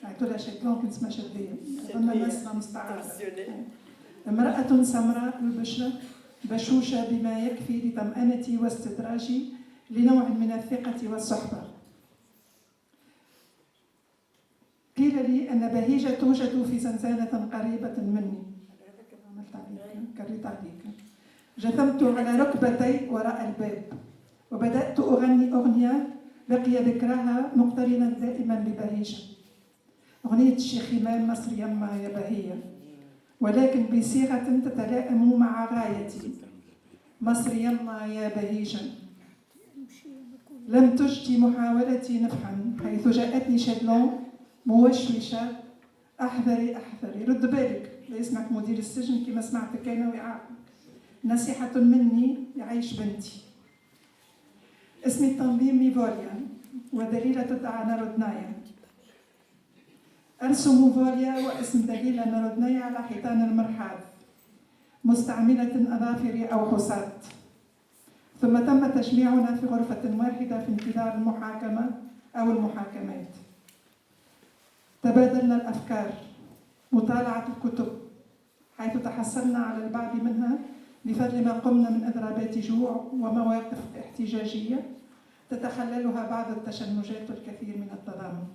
عيطوا لها شيطان كنت اسمها شدية، أظن اسمها مستعارة، امرأة سمراء البشرة بشوشة بما يكفي لطمأنتي واستدراجي لنوع من الثقة والصحبة. قيل لي أن بهيجة توجد في زنزانة قريبة مني، كريت عليك، جثمت على ركبتي وراء الباب وبدأت أغني أغنية بقي ذكرها مقترنا دائما ببهيجة، أغنية الشيخ إمام مصر يما يا بهية، ولكن بصيغة تتلائم مع غايتي، مصر يما يا بهيجة. لم تجدي محاولتي نفعا حيث جاءتني شادلون موشوشة، احذري احذري، رد بالك لا يسمعك مدير السجن كما سمعتك انا ويعاقب، نصيحة مني يعيش بنتي. اسمي التنظيمي فوليا ودليلة تدعى نارودنايا، أرسم فوليا واسم دليلة نارودنايا على حيطان المرحاض مستعملة أظافري أو حصاد، ثم تم تجميعنا في غرفة واحدة في انتظار المحاكمة أو المحاكمات. تبادلنا الأفكار، مطالعة الكتب حيث تحصلنا على البعض منها بفضل ما قمنا من إضرابات جوع ومواقف احتجاجية تتخللها بعض التشنجات والكثير من التضامن.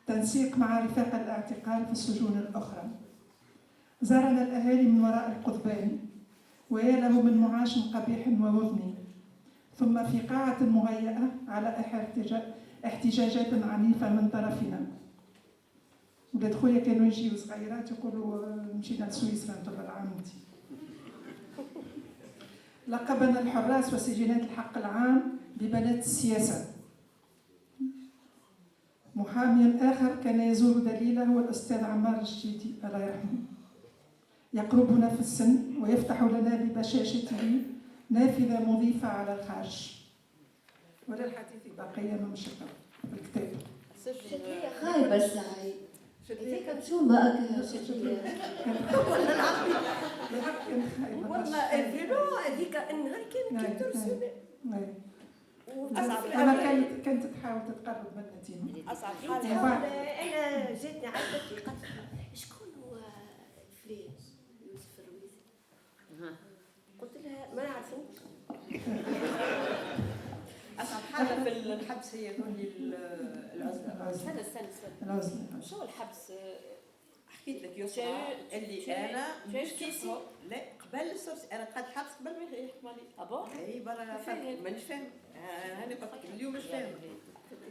تنسيق مع رفاق الاعتقال في السجون الأخرى. زارنا الأهالي من وراء القضبان ويا له من معاش قبيح ووطني، ثم في قاعة مهيئة على احتجاجات عنيفة من طرفنا. ولاد خويا كانوا يجيو صغيرات يقولوا مشينا لسويسرا انتم بالعامتي. لقبنا الحراس وسجينات الحق العام ببنات السياسة. محامي آخر كان يزور دليلة هو الأستاذ عمار الجديدي الله يرحمه، يقربنا في السن ويفتح لنا ببشاشته نافذة مضيفة على الخارج. ولا الحديث بقية من الشقة في الكتاب. شكلية خايبة السعي هذيك مشومة والله الفيلو هذيك النهار كان ترسمي. أنا كانت تحاول تتقرب من نتيمة. أصعب حاجة أنا جاتني عدت قالت شكون هو فلان يوسف الرويسي؟ قلت لها ما نعرفوش. أصعب حاجة في الحبس هي تولي العزلة. استنى شو الحبس؟ حكيت لك يوسف اللي أنا مش كيسي لا قبل السورسي، أنا دخلت حبس قبل ما يحكم علي. أبو؟ أي برا مانيش فاهم. أنا قلت اليوم مش فاهم.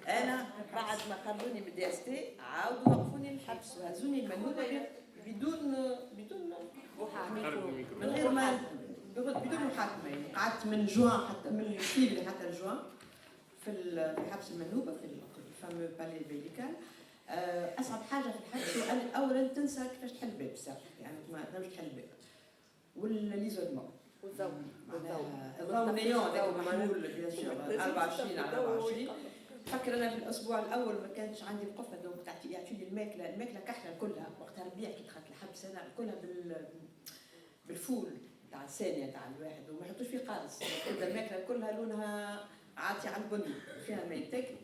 أنا بعد ما خرجوني من الدي اس تي عاودوا وقفوني الحبس وهزوني المنوبة بدون محاكمة، من غير ما بدون محاكمة. يعني قعدت من جوان حتى من فيفري حتى جوان في حبس المنوبة في الفامو بالي بيليكال. اصعب حاجه في الحبس هو ان اولا تنسى كيفاش تحل الباب الساعه، يعني ما تنجمش تحل الباب. والليزولمون والضوء الضوء نيون هذاك محلول بيان سور 24 على 24. فكر انا في الاسبوع الاول ما كانش عندي القفه، دونك يعطيني الماكله كحله كلها وقتها ربيع كي دخلت الحبس انا كلها بالفول تاع الثانيه تاع الواحد، وما يحطوش فيه قارص، تبدا الماكله كلها لونها عاطي على البني فيها ما يتاكل.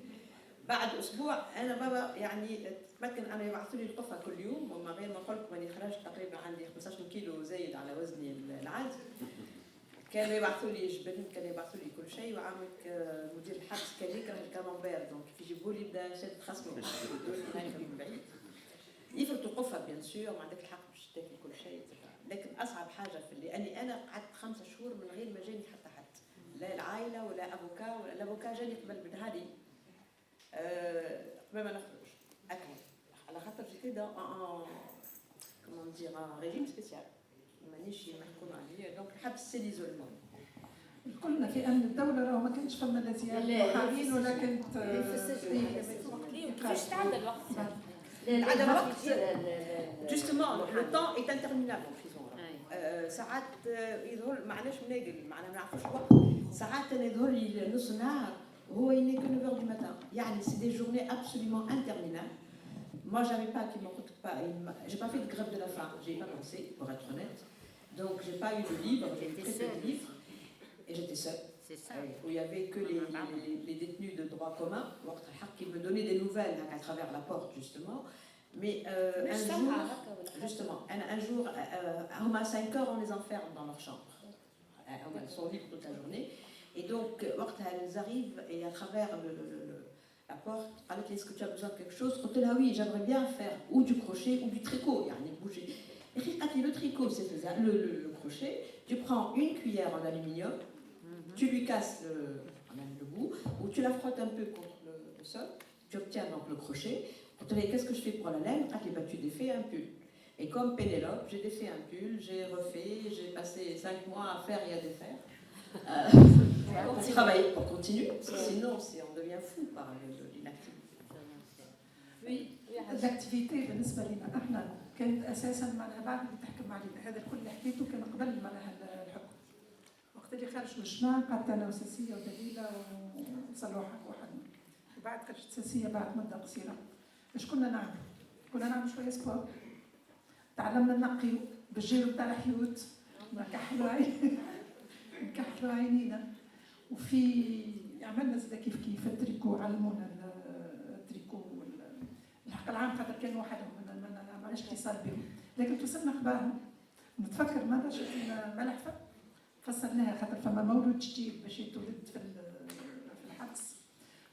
بعد اسبوع انا بابا يعني تمكن انا يبعثوا لي القفه كل يوم، وما غير ما نقول لكم اني خرجت تقريبا عندي 15 كيلو زايد على وزني العادي. كانوا يبعثوا لي جبن، كانوا يبعثوا لي كل شيء، وعامك مدير الحبس كان يكره الكامامبير، دونك كيف يجيبوا لي بدا شاد خصمه من بعيد. يفرطوا قفه بيان سور، ما عندك الحق باش تاكل كل شيء، لكن اصعب حاجه في لاني انا قعدت 5 شهور من غير ما جاني حتى حد، لا العائله ولا افوكا، ولا الافوكا جاني قبل بالهادي قبل ما نخرج اكل، على خاطر جيتي دون كومون دير ريجيم سبيسيال مانيش محكوم عليه، دونك الحبس سي ليزولمون. قلنا في امن الدوله راه ما كانش فما لا زياده محامين ولا كانت في السجن. كيفاش تعدى الوقت؟ تعدى الوقت جوستومون لو طون ايت انترمينابل في بريزون. ساعات يظهر معناش مناقل، معناها ما نعرفوش الوقت. ساعات انا يظهر لي نص نهار وهو يني كو 9 heures du matin. يعني سي دي جورني ابسوليومون انترمينابل. Moi, j'avais pas, qui m'écoute pas, j'ai pas fait de grève de la faim, j'ai pas pensé, pour être honnête. Donc, j'ai pas eu de livre, j'ai eu très peu de livres, et j'étais seule. C'est ça. Où il y avait que les détenus de droit commun, qui me donnaient des nouvelles à travers la porte, justement. Mais un jour, justement, un jour, à 5 heures, on les enferme dans leur chambre. Ils sont libres toute la journée. Et donc, elles arrivent, et à travers la porte, alors est-ce que tu as besoin de quelque chose? Quand là, oui, j'aimerais bien faire ou du crochet ou du tricot, il y a un bouger. Et le tricot, c'est faisable, le crochet, tu prends une cuillère en aluminium, tu lui casses le bout, ou tu la frottes un peu contre le sol, tu obtiens donc le crochet. Qu'est-ce que je fais pour la laine? Tu défais un pull. Et comme Pénélope, j'ai défait un pull, j'ai refait, j'ai passé 5 mois à faire et à défaire. Pour travailler, pour continuer, sinon on devient fou par l'inactivité. الاكتيفيتي بالنسبه لنا احنا كانت اساسا معناها بعد اللي تحكم علينا، هذا الكل اللي حكيته كان قبل معناها الحكم. وقت اللي خرج من الجماعه قعدت انا وساسيه ودليله وصلوحه وحدنا. وبعد خرجت ساسيه بعد مده قصيره. ايش كنا نعمل؟ كنا نعمل شويه سبور. تعلمنا نقيو بالجيرو بتاع الحيوت، نكحلوا عينينا. وفي عملنا زاد كيف التريكو، علمونا التريكو الحق العام خاطر كانوا وحدهم ما عملناش اتصال بهم، لكن توصلنا اخبارهم. نتفكر مره شفنا ملحفه فسرناها خاطر فما مولود جديد باش يتولد في الحبس،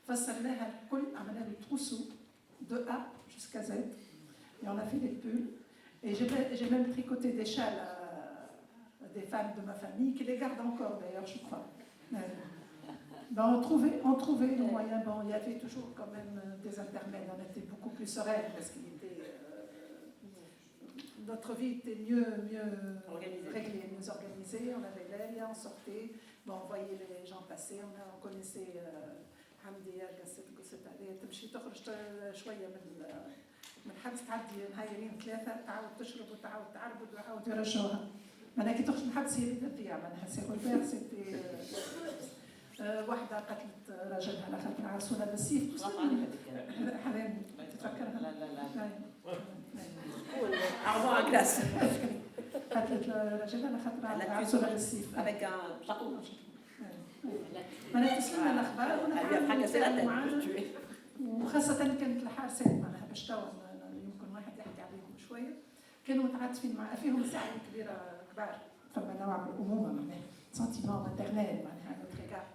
فسرناها الكل، عملنا له تروسو دو ا جوسكا زد et on a fait des pulls et j'ai même tricoté des châles des femmes de ma famille qui les gardent encore d'ailleurs, je crois. Ben, on trouvait le moyen. Bon, il y avait toujours quand même des intermèdes, on était beaucoup plus sereine parce qu'il était notre vie était mieux réglée, mieux organisée. On avait l'air, on sortait, bon, on voyait les gens passer, on connaissait Hamdi قصة عليه تمشي تخرج شوية من الحبس، تعدي نهارين 3 تعاود تشرب وتعاود تعربد وتعاود يرجعوها. معناها كي تخرج من الحبس هي اللي تضيع، معناها سي غولبير سيتي واحدة قتلت راجلها على خاطر عرسونا بالسيف. حرام تتفكرها؟ لا أربعة كلاس قتلت راجلها على خاطر عرسونا بالسيف. avec un chapeau. معناها تسلمنا الأخبار ونتعامل معانا، وخاصة كانت الحارسات معناها باش توا يمكن واحد يحكي عليهم شوية، كانوا متعاطفين مع فيهم ساعة كبيرة كبار، فما نوع من الأمومة معناها سنتيمون ماتيرنيل معناها نوتريكار.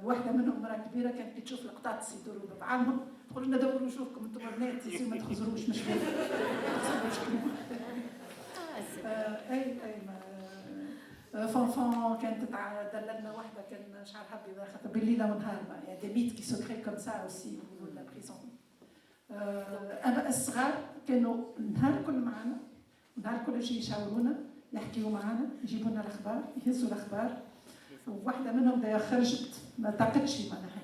واحدة منهم مرة كبيرة كانت كي تشوف القطاطس يدوروا ببعضهم تقول لنا دوروا وجوهكم انتم بنات يصير ما تخزروش مش فاهم. اي فونفون كانت دللنا واحدة كان شعرها ابيض خاطر بالليل ونهار يعني دي ميت كي سكري كوم سا اوسي ولا بريزون. أنا الصغار كانوا النهار الكل معنا، النهار الكل يجي يشاورونا يحكيوا معنا يجيبوا لنا الأخبار يهزوا الأخبار. وواحدة منهم دايما خرجت ما طاقتش معناها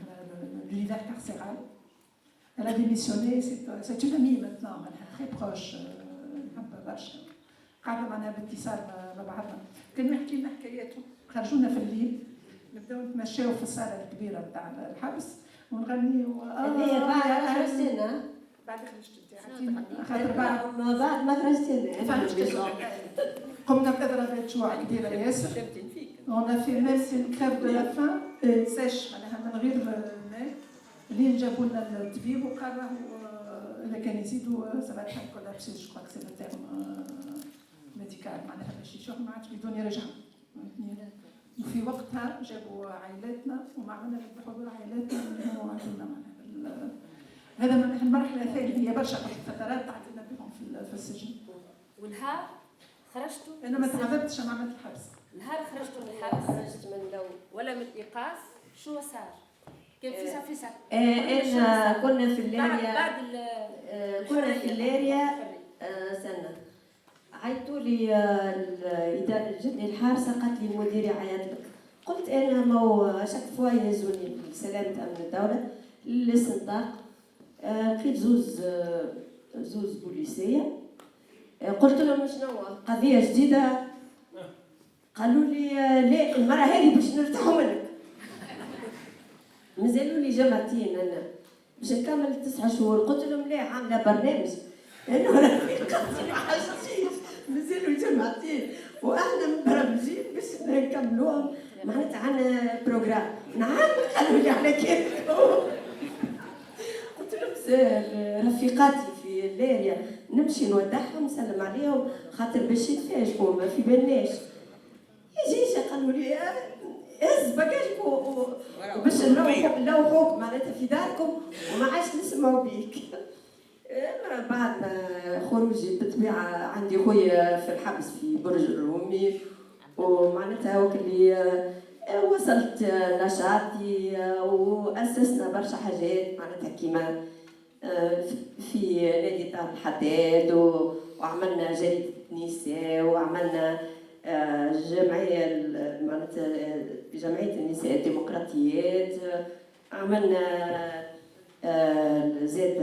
لونيفير كارسيرال، Elle a démissionné, c'est une amie maintenant, très proche, نحبها برشا. قاعدة معنا باتصال مع بعضنا. كنا نحكي لنا حكايات، خرجونا في الليل، نبداو نتمشاو في الصالة الكبيرة نتاع الحبس ونغنيو. هذه بعد خرجتنا. بعد خرجت انت خاطر بعد ما خرجتنا. قمنا بإضرابات جوع كبيرة ياسر. On a fait même une crève de la faim sèche معناها من غير ماء. لين جابوا لنا الطبيب وقال راهو اذا كان يزيدوا سبعة كولابسيس جو كروك سي لو تيرم ميديكال معناها باش يشوف ما عادش بدون يرجعوا. وفي وقتها جابوا عائلاتنا ومعنا بحضور عائلاتنا اللي هو عندنا معناها هذا معناها المرحله الثانيه. هي برشا فترات تعدينا بهم في السجن. ونهار خرجتوا؟ انا ما تعذبتش، انا عملت الحبس. نهار خرجتوا من الحبس خرجت من لو ولا من الايقاف شو صار؟ كان في ساعة احنا كنا في اللاريا بعد كنا في اللاريا سنة عيطوا لي جتني الحارسة قالت لي المدير يعيط لك. قلت انا ما شاك فوا يهزوني بسلامة امن الدولة للاستنطاق. لقيت زوز بوليسية. قلت لهم شنو قضية جديدة؟ قالوا لي لا المرة هذه باش نرتاحوا منك. مازالوا لي جمعتين انا باش نكمل 9 شهور. قلت لهم لا عامله برنامج انه راهي قصدي ما حاجتيش مازالوا جمعتين واحنا مبرمجين باش نكملوهم معناتها عندنا بروجرام. نعم قالوا لي على كيف. قلت لهم رفيقاتي في اللاريا نمشي نودعهم نسلم عليهم خاطر باش يتفاجئوا ما في بالناش. يجي قالوا لي هز بقاش وباش نروحوك معناتها في داركم وما عادش نسمعوا بيك. بعد ما خروجي بالطبيعة عندي خويا في الحبس في برج الرومي ومعناتها وقت اللي وصلت نشاطي وأسسنا برشا حاجات معناتها كيما في نادي طار الحداد وعملنا جريدة نساء وعملنا جمعية معناتها جمعية النساء الديمقراطيات. عملنا زاد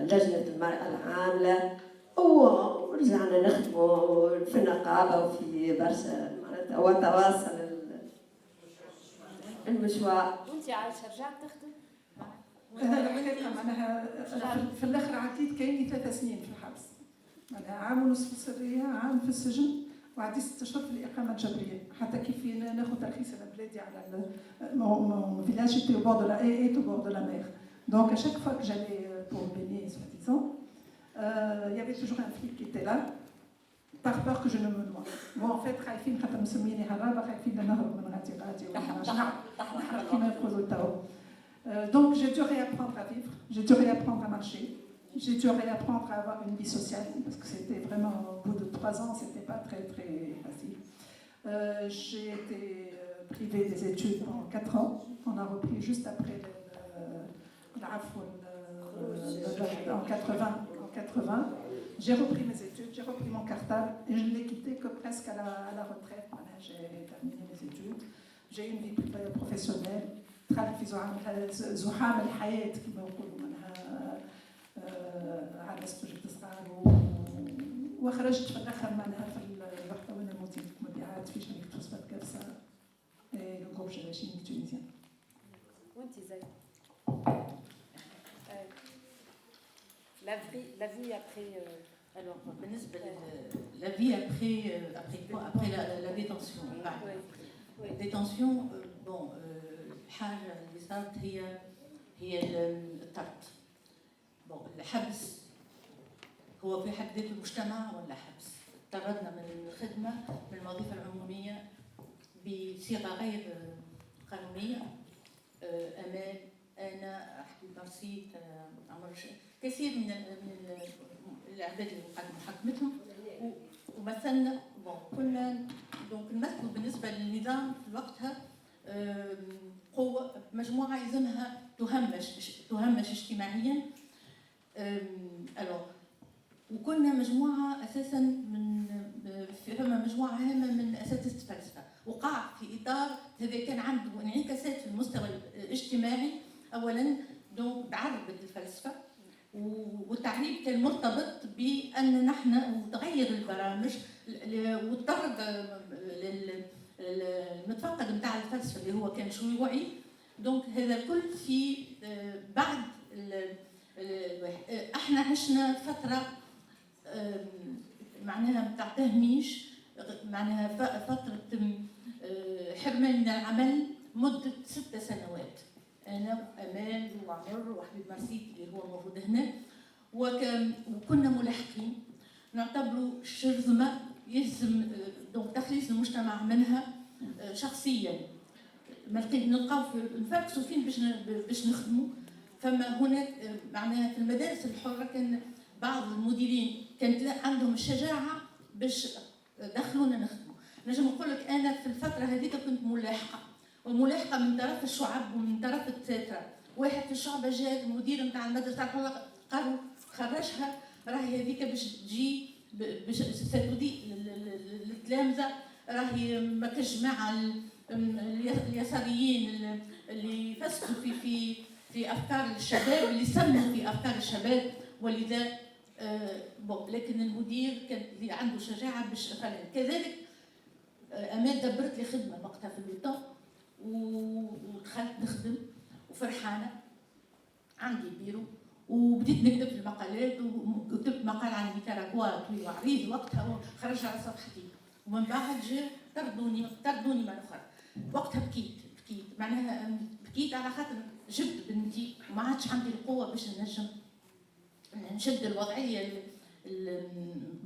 لجنة المرأة العاملة ورجعنا نخدموا في النقابة وفي برشا معناتها وتواصل المشوار. وانت عايشة رجعت تخدم؟ هذا الحقيقة معناها في الآخر عديت كأني 3 سنين في الحبس. معناها عام ونصف في السرية، عام في السجن، وعديت 6 أشهر في الإقامة الجبرية حتى كيف ناخذ ترخيص أنا بلادي على mon village était au bord de la haie et au bord de la mer. Donc à chaque fois que j'allais pour baigner, soi-disant, il y avait toujours un flic qui était là, par peur que je ne me noie. Bon, en fait, خايفين خاطر مسميني هرابة، خايفين نهرب من غادي نحرق كيما يقولوا توا. Donc j'ai dû réapprendre à vivre, j'ai dû réapprendre à marcher, j'ai dû réapprendre à avoir une vie sociale parce que c'était vraiment au bout de 3 ans, c'était pas très très facile. J'ai été privée des études pendant 4 ans. On a repris juste après en 80. J'ai repris mes études, j'ai repris mon cartable et je ne l'ai quitté que presque à la retraite. Voilà, j'ai terminé mes études. J'ai eu une vie professionnelle. دخلت في زحام الحياة كما يقولوا منها عرست وجبت صغار وخرجت في الآخر معناها في الوحدة وأنا موتيت مبيعات في شركة وصفات كبسة لو جروب جلاشين تونيزيان. وأنت زي la vie après alors بالنسبة la vie après la détention. détention bon الحاجة اللي صارت هي الطرد. بون الحبس هو في حد ذاته المجتمع ولا حبس؟ طردنا من الخدمة من الوظيفة العمومية بصيغة غير قانونية. أمال أنا حبيب مرسيد عمر كثير من العباد اللي قدموا محاكمتهم ومثلنا بون كنا دونك نمثلوا بالنسبة للنظام في وقتها قوة مجموعة يلزمها تهمش اجتماعيا. وكنا مجموعة أساسا من فما مجموعة هامة من أساتذة الفلسفة وقع في إطار هذا كان عنده انعكاسات في المستوى الاجتماعي. أولا دونك بعربة الفلسفة والتعليم كان مرتبط بأن نحن وتغير البرامج والطرد المتفقد نتاع الفلسفة اللي هو كان شيوعي. دونك هذا الكل في بعد احنا عشنا فترة معناها نتاع تهميش، معناها فترة حرمان من العمل مدة 6 سنوات. أنا وأمال وعمر وحبيب مرسيت اللي هو موجود هنا، وكنا ملاحقين نعتبروا الشرذمة يلزم دونك تخليص المجتمع منها شخصيا. نلقاو نفرقوا فين باش نخدموا. فما هناك معناها في المدارس الحرة كان بعض المديرين كانت عندهم الشجاعة باش دخلونا نخدموا. نجم نقول لك أنا في الفترة هذيك كنت ملاحقة، وملاحقة من طرف الشعب ومن طرف التترا. واحد في الشعب جاء المدير نتاع المدرسة الحرة قالوا خرجها، راهي هذيك باش تجي باش ستضيء للتلامذة، راهي ما كجماعة اليساريين اللي يفسدوا في افكار الشباب، اللي سموا في افكار الشباب. ولذا لكن المدير كان اللي عنده شجاعه باش خلاني. كذلك امال دبرت لي خدمه وقتها في اللوطا ودخلت نخدم وفرحانه، عندي بيرو وبديت نكتب في المقالات، وكتبت مقال عن نيكاراغوا طويل وعريض وقتها وخرج على صفحتي. ومن بعد جاء طردوني مرة أخرى. وقتها بكيت معناها بكيت على خاطر جبت بنتي وما عادش عندي القوة باش نجم نشد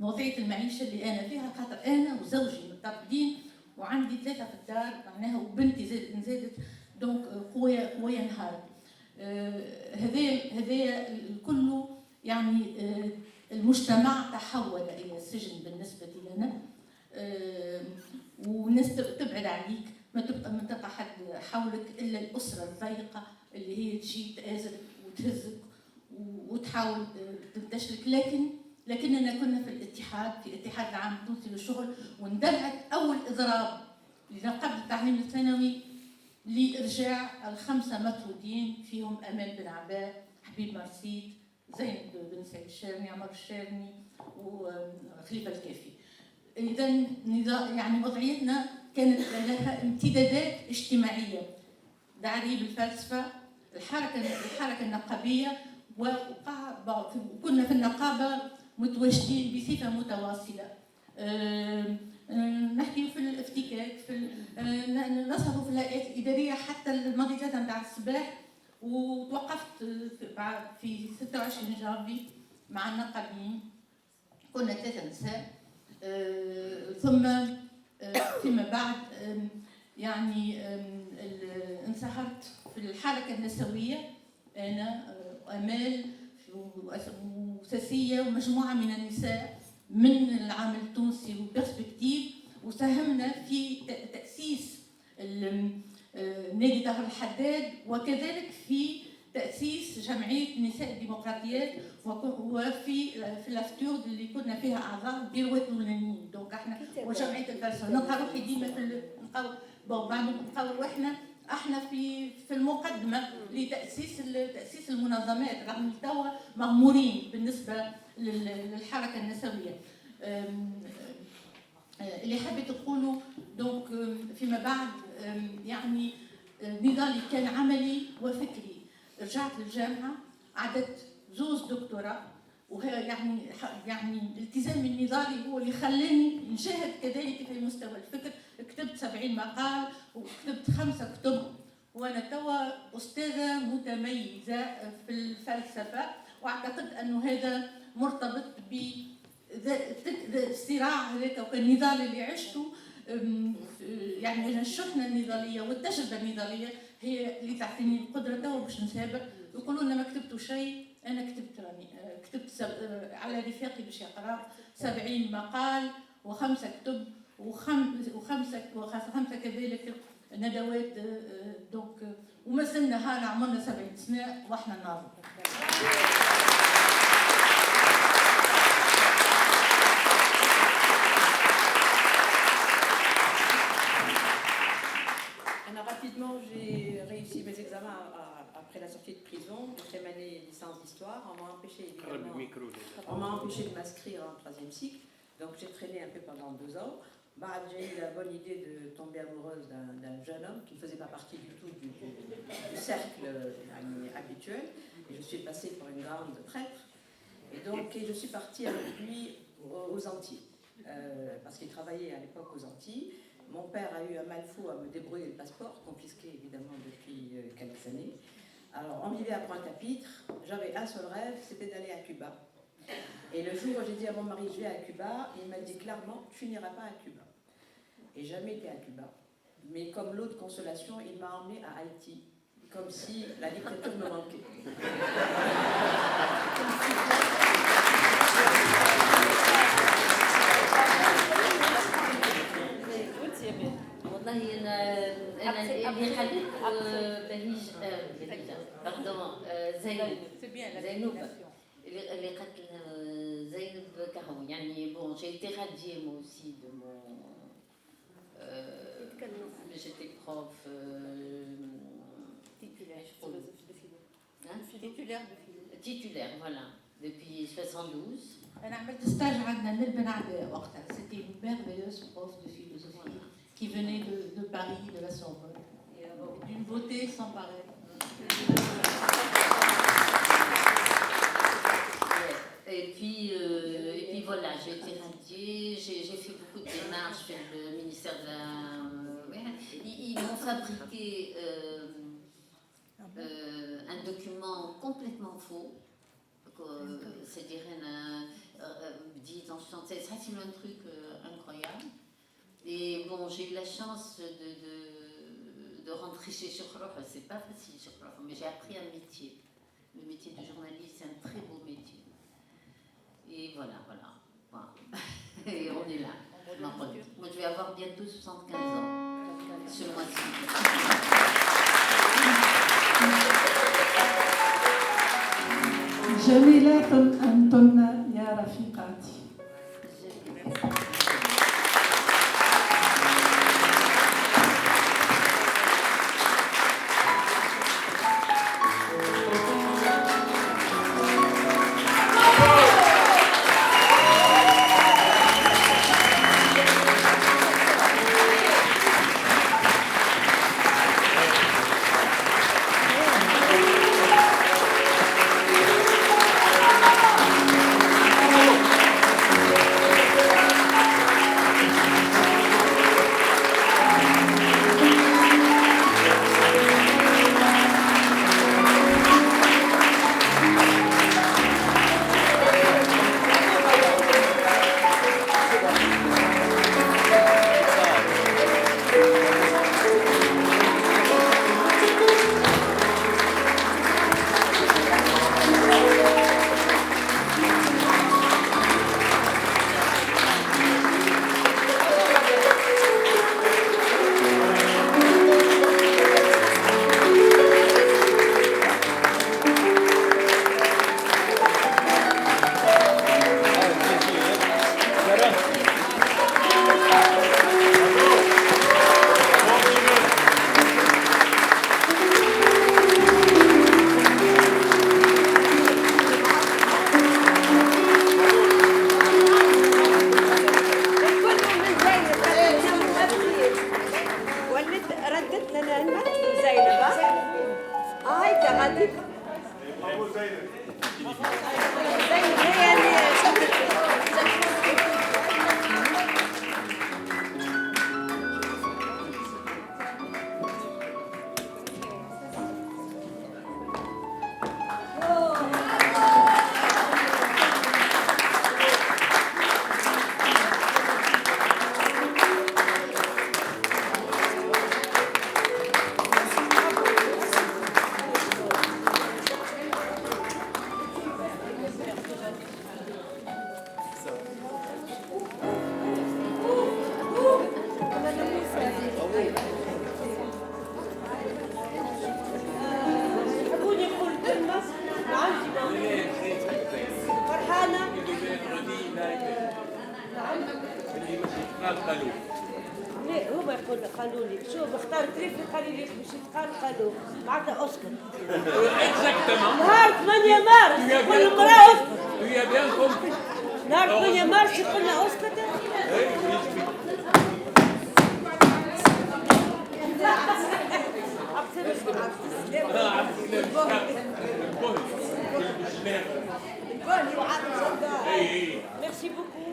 وضعية المعيشة اللي أنا فيها، خاطر أنا وزوجي متطردين وعندي 3 في الدار معناها، وبنتي زادت دونك قوية نهار. هذايا الكل يعني المجتمع تحول إلى سجن بالنسبة لنا. والناس تبعد عليك، ما تلقى حد حولك الا الاسره الضيقه اللي هي تجي تآزرك وتهزك وتحاول تنتشلك. لكننا كنا في الاتحاد العام التونسي للشغل، واندلعت اول اضراب لنقابه التعليم الثانوي لارجاع ال5 مطرودين فيهم امال بن عباء، حبيب مرسيت، زينب بن سعيد الشارني، عمر الشارني وخليفه الكافي. إذا يعني وضعيتنا كانت لها امتدادات اجتماعية، دعري بالفلسفة، الحركة النقابية، وكنا في النقابة متواجدين بصفة متواصلة. نحكي في الافتكاك، نصرفوا في الهيئات الإدارية حتى المضيفات نتاع الصباح. وتوقفت في 26 جانفي مع النقابيين، كنا 3 نساء. ثم فيما بعد يعني انسحبت في الحركة النسوية أنا وأمال وساسية ومجموعة من النساء من العمل التونسي وبرسبكتيف، وساهمنا في تأسيس نادي دهر الحداد، وكذلك في تأسيس جمعية نساء الديمقراطيات، وفي لافتورد اللي كنا فيها أعضاء بيروت اليونانيين. دونك احنا وجمعية الفلسفة نلقى روحي ديما نلقاو احنا في المقدمة لتأسيس المنظمات، رغم توا مغمورين بالنسبة للحركة النسوية. اللي حبيت تقوله دونك فيما بعد يعني نضالي كان عملي وفكري. رجعت للجامعة، عدت 2 دكتوراه، وهي يعني الالتزام النضالي هو اللي خلاني نشاهد كذلك في مستوى الفكر. كتبت 70 مقال وكتبت 5 كتب، وانا توا استاذة متميزة في الفلسفة، واعتقد انه هذا مرتبط بالصراع هذاك والنضال اللي عشته. يعني الشحنة النضالية والتجربة النضالية هي اللي تعطيني القدرة توا باش نسابق. يقولوا لنا ما كتبتوا شيء، أنا كتبت على رفاقي باش يقرأ 70 مقال و5 كتب وخمسة كذلك ندوات. دونك وما زلنا هانا عمرنا 70 سنة واحنا ناضل. Rapidement, j'ai réussi mes examens après la sortie de prison, 2e année licence d'histoire. On m'a empêché le 3e cycle. Donc j'ai traîné un peu pendant 2 ans. J'ai eu la bonne idée de tomber amoureuse d'un jeune homme qui ne faisait pas partie du tout du cercle habituel. Et je suis passée pour une grande traître. Et donc je suis partie avec lui aux Antilles. Parce qu'il travaillait à l'époque aux Antilles. Mon père a eu un mal fou à me débrouiller le passeport, confisqué évidemment depuis quelques années. Alors on vivait à Pointe-à-Pitre. J'avais un seul rêve, c'était d'aller à Cuba. Et le jour où j'ai dit à mon mari, je vais à Cuba, il m'a dit clairement, tu n'iras pas à Cuba. Et jamais été à Cuba. Mais comme l'autre consolation, il m'a emmené à Haïti, comme si la dictature me manquait. والله انا اللي خليت بهيج باردون زينب اللي قالت زينب كهو يعني bon j'ai été radiée moi aussi de mon j'étais prof titulaire voilà depuis 72. أنا عملت ستاج عندنا نلبن عباء وقتها. C'était une merveilleuse prof de philosophie qui venait de Paris, de la Sorbonne, d'une beauté sans pareil. Et puis voilà, j'ai été radiée, j'ai fait beaucoup de démarches vers le ministère de la... Ils m'ont fabriqué un document complètement faux, c'est-à-dire dit dans ce sens, ça c'est un truc incroyable. Et bon, j'ai eu la chance de rentrer chez Chokrof, c'est pas facile Chokrof, mais j'ai appris un métier. Le métier de journaliste, c'est un très beau métier. Et voilà. Et on est là. Moi, je vais avoir bientôt 75 ans ce mois-ci. جميلات أنتن يا رفيقاتي. قالوا لي شوف اختار تريفي قالوا لي باش يتقال قالوا معناتها اسكت Exactement. نهار 8 مارس كل مرة اسكت. Tu as bien compris. نهار 8 مارس قلنا اسكت. Merci beaucoup.